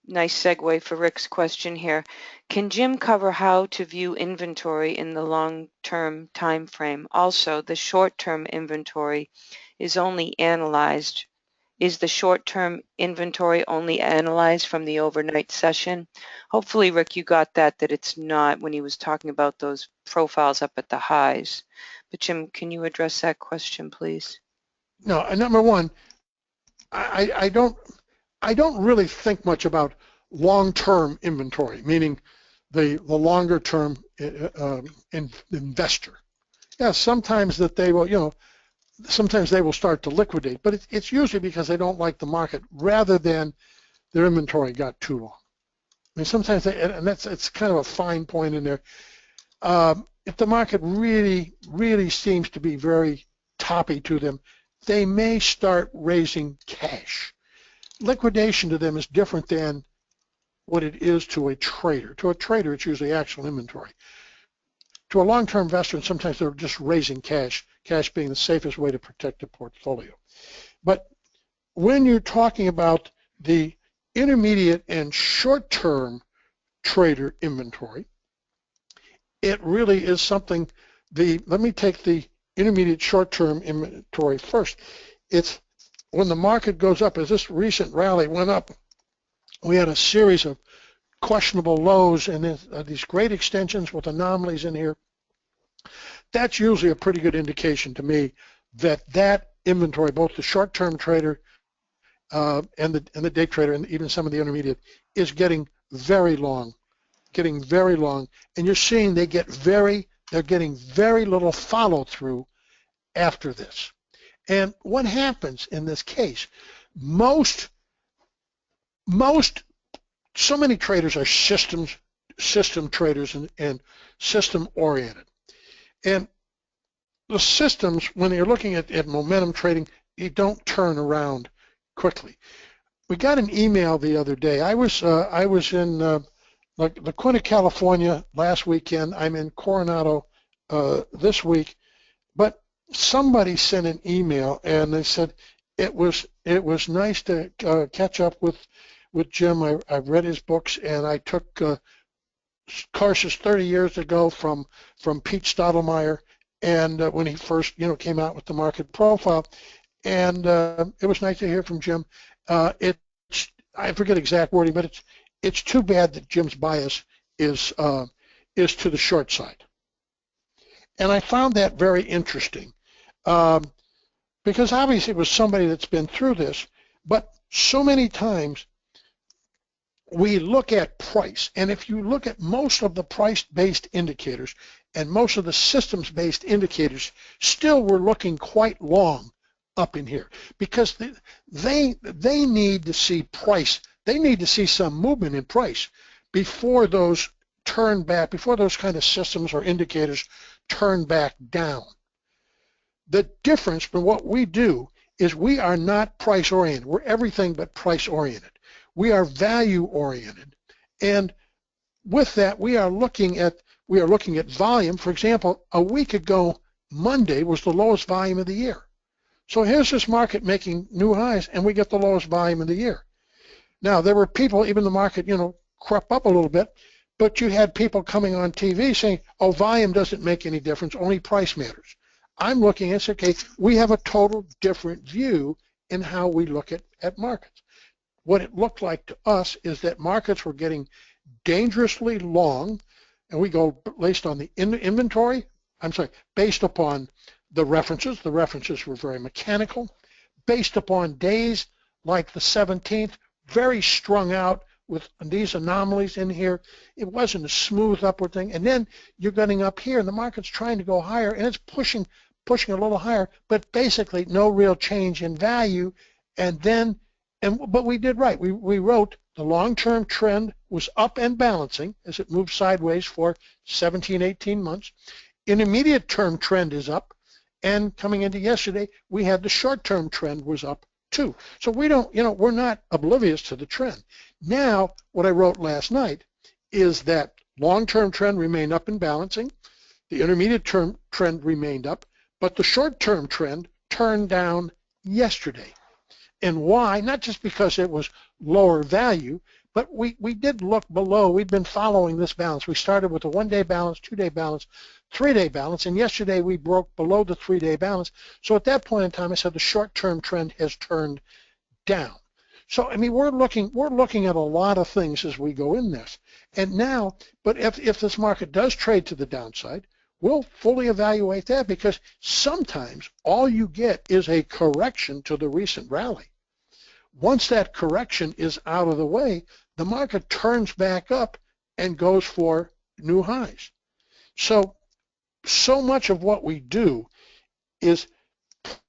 nice segue for Rick's question here. Can Jim cover how to view inventory in the long-term time frame? Also, the short-term inventory is only analyzed. Is the short-term inventory only analyzed from the overnight session? Hopefully, Rick, you got that it's not when he was talking about those profiles up at the highs. But Jim, can you address that question, please? No, number one, I don't really think much about long-term inventory, meaning the longer-term investor. Yeah, sometimes that they will, sometimes they will start to liquidate, but it's usually because they don't like the market rather than their inventory got too long. I mean, sometimes it's kind of a fine point in there. If the market really seems to be very toppy to them, they may start raising cash. Liquidation to them is different than what it is to a trader. To a trader, it's usually actual inventory. To a long-term investor, sometimes they're just raising cash, cash being the safest way to protect a portfolio. But when you're talking about the intermediate and short-term trader inventory, it really is something, let me take the intermediate short-term inventory first. It's when the market goes up, as this recent rally went up, we had a series of questionable lows and these great extensions with anomalies in here. That's usually a pretty good indication to me that inventory, both the short-term trader and the day trader and even some of the intermediate, is getting very long, and you're seeing they're getting very little follow-through after this. And what happens in this case, so many traders are system traders and system oriented. And the systems, when you're looking at momentum trading, you don't turn around quickly. We got an email the other day. I was in La Quinta, California last weekend. I'm in Coronado this week, but somebody sent an email and they said it was nice to catch up with Jim. I've read his books and I took courses 30 years ago from Pete Stottlemyre, and when he first came out with the market profile, and it was nice to hear from Jim. I forget exact wording, but it's too bad that Jim's bias is to the short side, and I found that very interesting because obviously it was somebody that's been through this, but so many times we look at price, and if you look at most of the price-based indicators, and most of the systems-based indicators still were looking quite long up in here because they need to see price. They need to see some movement in price before those turn back, before those kind of systems or indicators turn back down. The difference from what we do is we are not price oriented. We're everything but price oriented. We are value oriented, and with that we are looking at volume. For example, a week ago Monday was the lowest volume of the year. So here's this market making new highs, and we get the lowest volume of the year. Now there were people, even the market, crept up a little bit, but you had people coming on TV saying, "Oh, volume doesn't make any difference, only price matters." I'm looking at, okay, we have a total different view in how we look at markets. What it looked like to us is that markets were getting dangerously long, and we go based on the inventory, based upon the references. The references were very mechanical, based upon days like the 17th, very strung out with these anomalies in here. It wasn't a smooth upward thing. And then you're getting up here, and the market's trying to go higher, and it's pushing a little higher, but basically no real change in value. But we did right. We wrote the long-term trend was up and balancing as it moved sideways for 17, 18 months. Intermediate term trend is up, and coming into yesterday, we had the short-term trend was up too. So we don't, we're not oblivious to the trend. Now, what I wrote last night is that long-term trend remained up and balancing, the intermediate term trend remained up, but the short-term trend turned down yesterday. And why? Not just because it was lower value, but we did look below. We've been following this balance. We started with a one-day balance, two-day balance, three-day balance, and yesterday we broke below the three-day balance. So at that point in time, I said the short-term trend has turned down. So I mean, we're looking at a lot of things as we go in this. And now, but if this market does trade to the downside, we'll fully evaluate that, because sometimes all you get is a correction to the recent rally. Once that correction is out of the way, the market turns back up and goes for new highs. So much of what we do is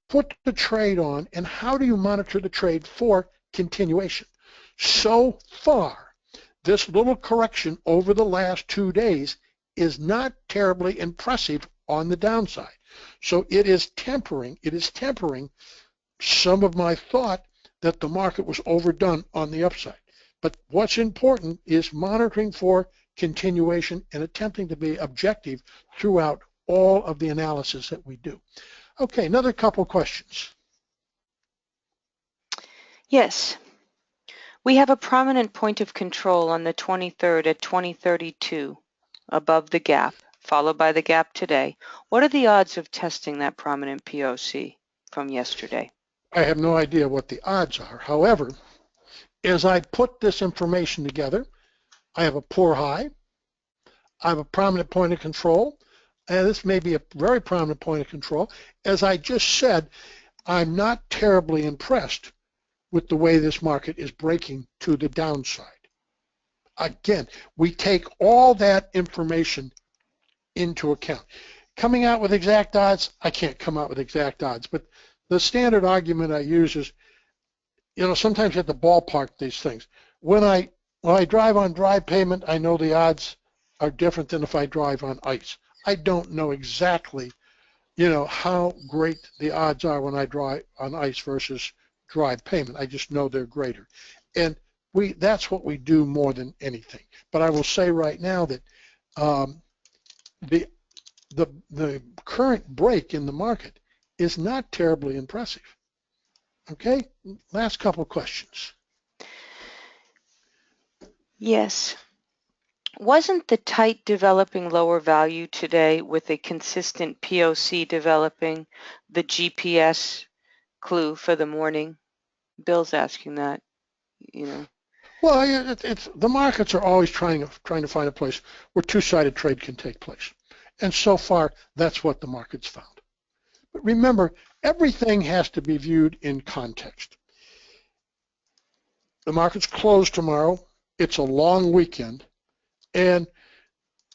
put the trade on, and how do you monitor the trade for continuation? So far, this little correction over the last 2 days is not terribly impressive on the downside. So it is tempering some of my thought that the market was overdone on the upside. But what's important is monitoring for continuation and attempting to be objective throughout all of the analysis that we do. Okay, another couple questions. Yes. We have a prominent point of control on the 23rd at 2032 above the gap, followed by the gap today. What are the odds of testing that prominent POC from yesterday? I have no idea what the odds are. However, as I put this information together, I have a poor high, I have a prominent point of control, and this may be a very prominent point of control. As I just said, I'm not terribly impressed with the way this market is breaking to the downside. Again, we take all that information into account. Coming out with exact odds, I can't come out with exact odds, but the standard argument I use is, sometimes you have to ballpark these things. When I drive on dry pavement, I know the odds are different than if I drive on ice. I don't know exactly, how great the odds are when I drive on ice versus dry pavement. I just know they're greater. And that's what we do more than anything. But I will say right now that the current break in the market is not terribly impressive. Okay, last couple questions. Yes. Wasn't the tight developing lower value today with a consistent POC developing the GPS clue for the morning? Bill's asking that, Well, it's the markets are always trying to find a place where two-sided trade can take place. And so far, that's what the market's found. But remember, everything has to be viewed in context. The market's closed tomorrow. It's a long weekend. And,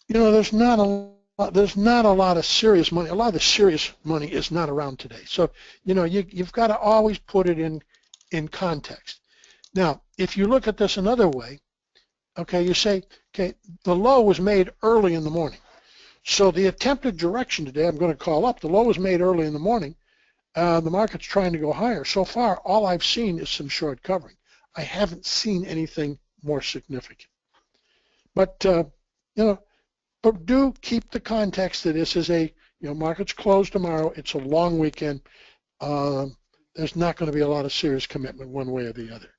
there's not a there's not a lot of serious money. A lot of the serious money is not around today. So, you've got to always put it in context. Now, if you look at this another way, okay, you say, okay, the low was made early in the morning. So the attempted direction today, I'm going to call up, the low was made early in the morning. The market's trying to go higher. So far, all I've seen is some short covering. I haven't seen anything more significant. But, but do keep the context that this is markets close tomorrow. It's a long weekend. There's not going to be a lot of serious commitment one way or the other.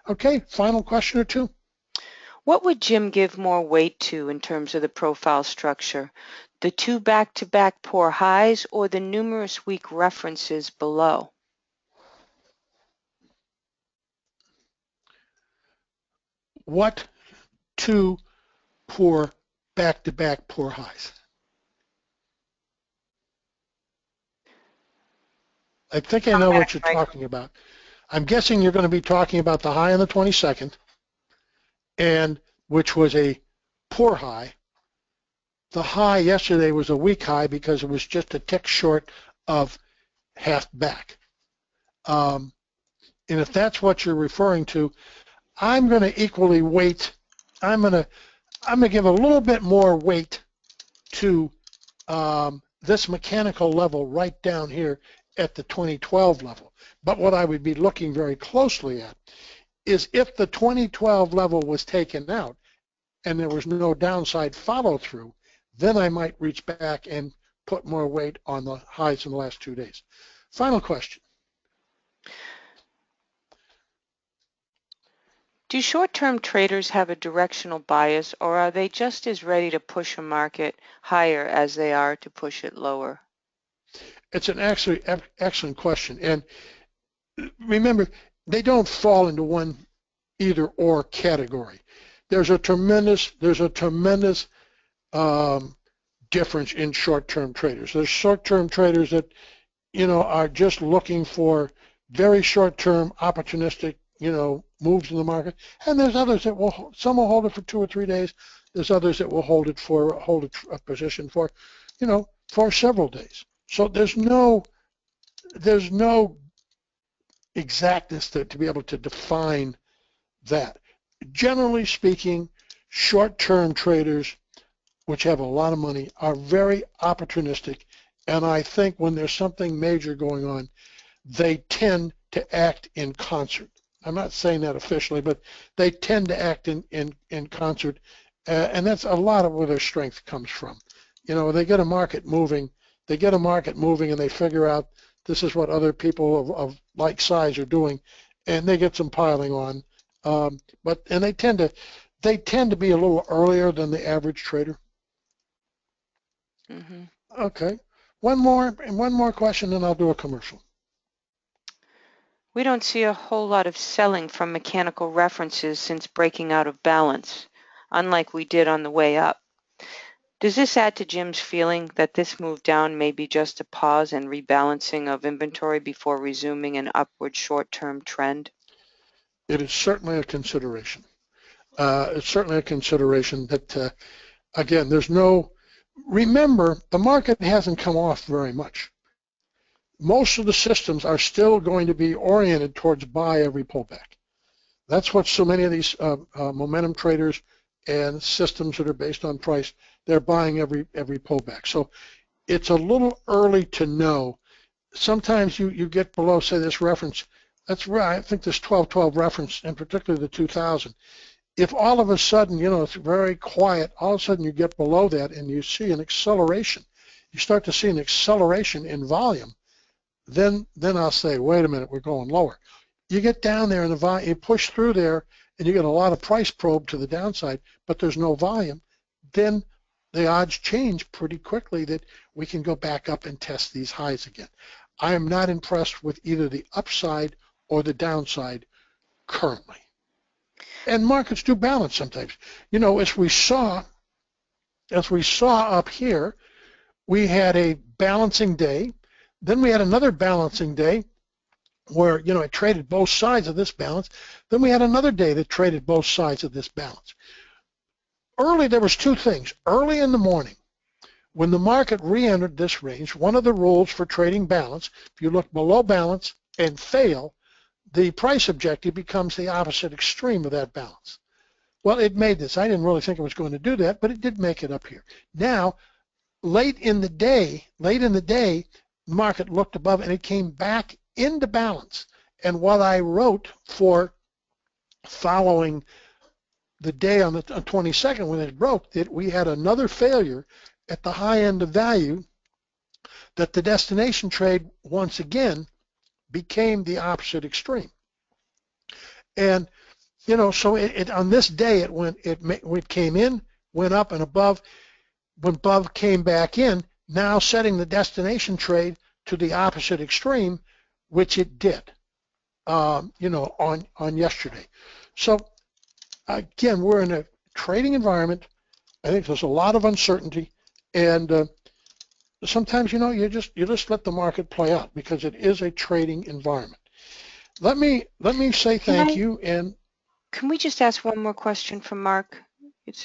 Okay, final question or two. What would Jim give more weight to in terms of the profile structure? The two back-to-back poor highs or the numerous weak references below? What two poor back-to-back poor highs? I think I know what you're talking about. I'm guessing you're going to be talking about the high on the 22nd, and which was a poor high. The high yesterday was a weak high because it was just a tick short of half back. And if that's what you're referring to, I'm going to equally weight. I'm going to give a little bit more weight to this mechanical level right down here at the 2012 level. But what I would be looking very closely at is if the 2012 level was taken out and there was no downside follow through, then I might reach back and put more weight on the highs in the last 2 days. Final question. Do short-term traders have a directional bias, or are they just as ready to push a market higher as they are to push it lower? It's an excellent question. And remember, they don't fall into one either or category. There's a tremendous difference in short-term traders. There's short-term traders that are just looking for very short-term opportunistic moves in the market, and there's others that some will hold it for 2 or 3 days. There's others that will hold a position for for several days. So there's no exactness to be able to define that. Generally speaking, short-term traders, which have a lot of money, are very opportunistic, and I think when there's something major going on, they tend to act in concert. I'm not saying that officially, but they tend to act in concert, and that's a lot of where their strength comes from. They get a market moving, and they figure out this is what other people of like size are doing, and they get some piling on. And they tend to be a little earlier than the average trader. Mm-hmm. Okay, one more question, and I'll do a commercial. We don't see a whole lot of selling from mechanical references since breaking out of balance, unlike we did on the way up. Does this add to Jim's feeling that this move down may be just a pause and rebalancing of inventory before resuming an upward short-term trend? It is certainly a consideration. It's certainly a consideration that, again, remember, the market hasn't come off very much. Most of the systems are still going to be oriented towards buy every pullback. That's what so many of these momentum traders and systems that are based on price, they're buying every pullback. So it's a little early to know. Sometimes you get below, say, this reference. That's right. I think this 1212 reference, and particularly the 2000. If all of a sudden, it's very quiet, all of a sudden you get below that and you see an acceleration. You start to see an acceleration in volume. Then I'll say, wait a minute, we're going lower. You get down there and the volume, you push through there and you get a lot of price probe to the downside, but there's no volume, then the odds change pretty quickly that we can go back up and test these highs again. I am not impressed with either the upside or the downside currently. And markets do balance sometimes. As we saw up here, we had a balancing day. Then we had another balancing day where, it traded both sides of this balance. Then we had another day that traded both sides of this balance. Early, there was two things. Early in the morning, When the market re-entered this range, one of the rules for trading balance, if you look below balance and fail, the price objective becomes the opposite extreme of that balance. Well, it made this. I didn't really think it was going to do that, but it did make it up here. Now, late in the day, the market looked above and it came back into balance. And what I wrote for following the day on the 22nd when it broke, that we had another failure at the high end of value, that the destination trade once again became the opposite extreme. And you know, so it on this day it came in, went up and above. When above came back in, now setting the destination trade to the opposite extreme, which it did, you know, on yesterday. So again, we're in a trading environment. I think there's a lot of uncertainty, and sometimes, you know, you just let the market play out because it is a trading environment. Let me say thank you. And can we just ask one more question from Mark?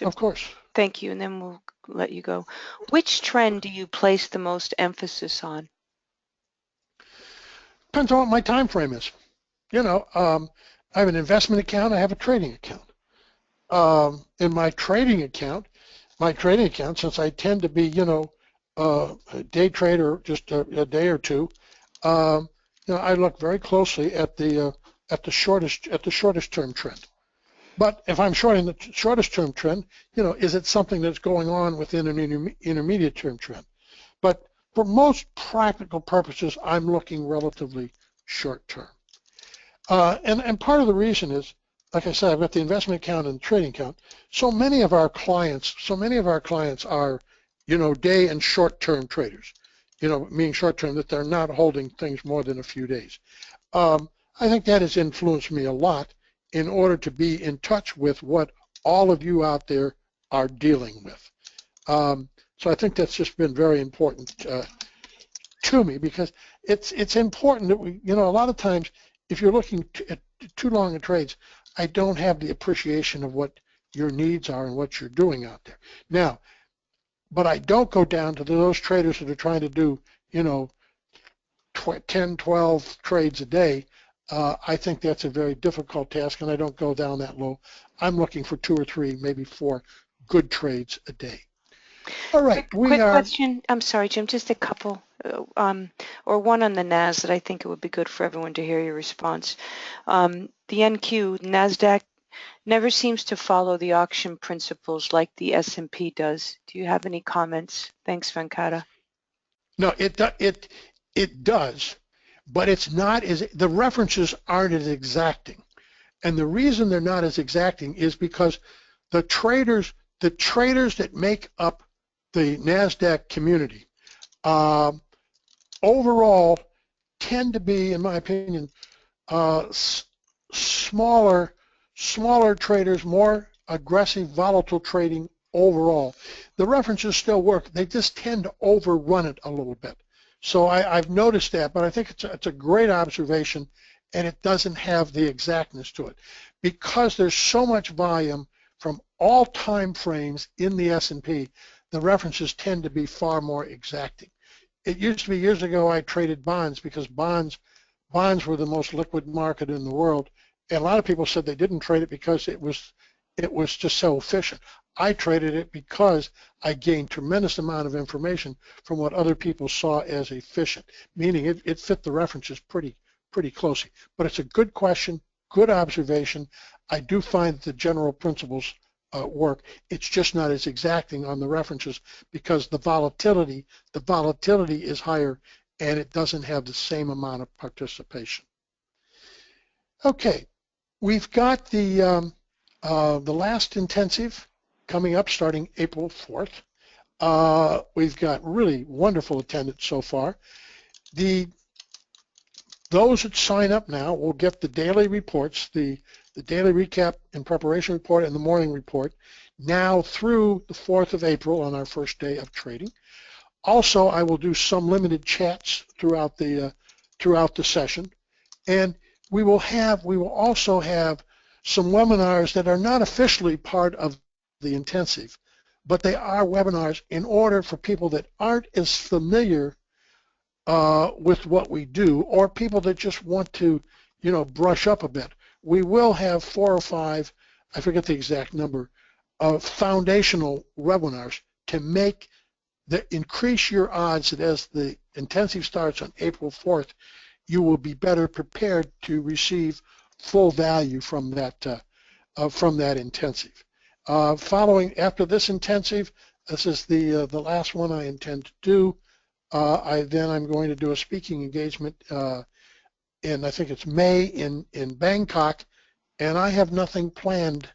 Of course. Thank you, and then we'll let you go. Which trend do you place the most emphasis on? Depends on what my time frame is. You know, I have an investment account, I have a trading account. In my trading account, since I tend to be, you know, a day trader, just a day or two, you know, I look very closely at the shortest term trend. But if I'm shorting the shortest term trend, you know, is it something that's going on within an intermediate term trend? But for most practical purposes, I'm looking relatively short term. And part of the reason is, like I said, I've got the investment account and the trading account. So many of our clients are, you know, day and short term traders, you know, meaning short term that they're not holding things more than a few days. I think that has influenced me a lot in order to be in touch with what all of you out there are dealing with. So I think that's just been very important to me, because it's important that we, you know, a lot of times if you're looking at too long in trades, I don't have the appreciation of what your needs are and what you're doing out there. Now, but I don't go down to those traders that are trying to do, you know, 10, 12 trades a day. I think that's a very difficult task, and I don't go down that low. I'm looking for 2 or 3, maybe 4 good trades a day. All right. Quick question. I'm sorry, Jim, just a couple, or one on the NAS that I think it would be good for everyone to hear your response. The NQ, NASDAQ, never seems to follow the auction principles like the S&P does. Do you have any comments? Thanks, Venkata. No, it does, but it's not as, the references aren't as exacting. And the reason they're not as exacting is because the traders that make up the NASDAQ community overall tend to be, in my opinion, smaller traders, more aggressive, volatile trading overall. The references still work. They just tend to overrun it a little bit. So I've noticed that, but I think it's a great observation, and it doesn't have the exactness to it. Because there's so much volume from all time frames in the S&P, the references tend to be far more exacting. It used to be years ago I traded bonds because bonds were the most liquid market in the world, and a lot of people said they didn't trade it because it was just so efficient. I traded it because I gained tremendous amount of information from what other people saw as efficient, meaning it fit the references pretty closely. But it's a good question, good observation. I do find that the general principles work. It's just not as exacting on the references because the volatility is higher and it doesn't have the same amount of participation. Okay, we've got the last intensive coming up starting April 4th. We've got really wonderful attendance so far. Those that sign up now will get the daily reports, the daily recap and preparation report and the morning report now through the 4th of April on our first day of trading. Also, I will do some limited chats throughout the session, and we will also have some webinars that are not officially part of the intensive, but they are webinars in order for people that aren't as familiar with what we do, or people that just want to, brush up a bit. We will have 4 or 5, I forget the exact number, of foundational webinars to increase your odds that as the intensive starts on April 4th, you will be better prepared to receive full value from that intensive. Following after this intensive, this is the last one I intend to do. I'm going to do a speaking engagement in, I think it's May in Bangkok, and I have nothing planned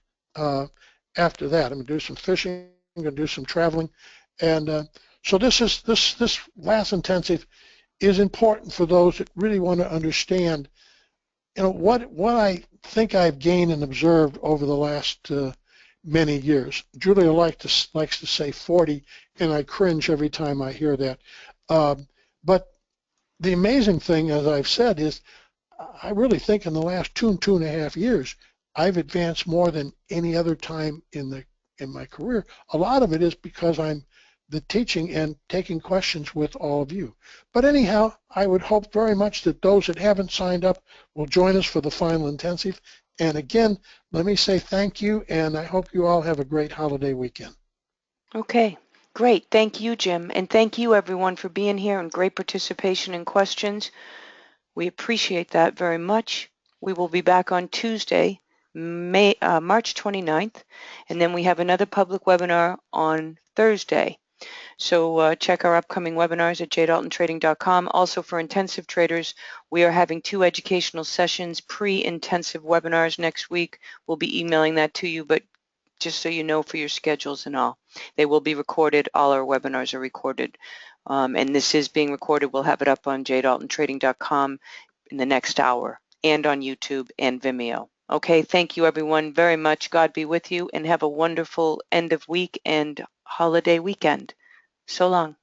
after that. I'm going to do some fishing, I'm going to do some traveling, and so this last intensive is important for those that really want to understand, what I think I've gained and observed over the last many years. Julia likes to say 40, and I cringe every time I hear that. But the amazing thing, as I've said, is I really think in the last 2.5 years, I've advanced more than any other time in my career. A lot of it is because I'm the teaching and taking questions with all of you. But anyhow, I would hope very much that those that haven't signed up will join us for the final intensive. And again, let me say thank you, and I hope you all have a great holiday weekend. Okay, great. Thank you, Jim. And thank you, everyone, for being here and great participation and questions. We appreciate that very much. We will be back on Tuesday, March 29th, and then we have another public webinar on Thursday. So check our upcoming webinars at jdaltontrading.com. Also for intensive traders, we are having 2 educational sessions, pre-intensive webinars next week. We'll be emailing that to you, but just so you know for your schedules and all. They will be recorded. All our webinars are recorded. And this is being recorded. We'll have it up on jdaltontrading.com in the next hour and on YouTube and Vimeo. Okay, thank you everyone very much. God be with you and have a wonderful end of week and holiday weekend. So long.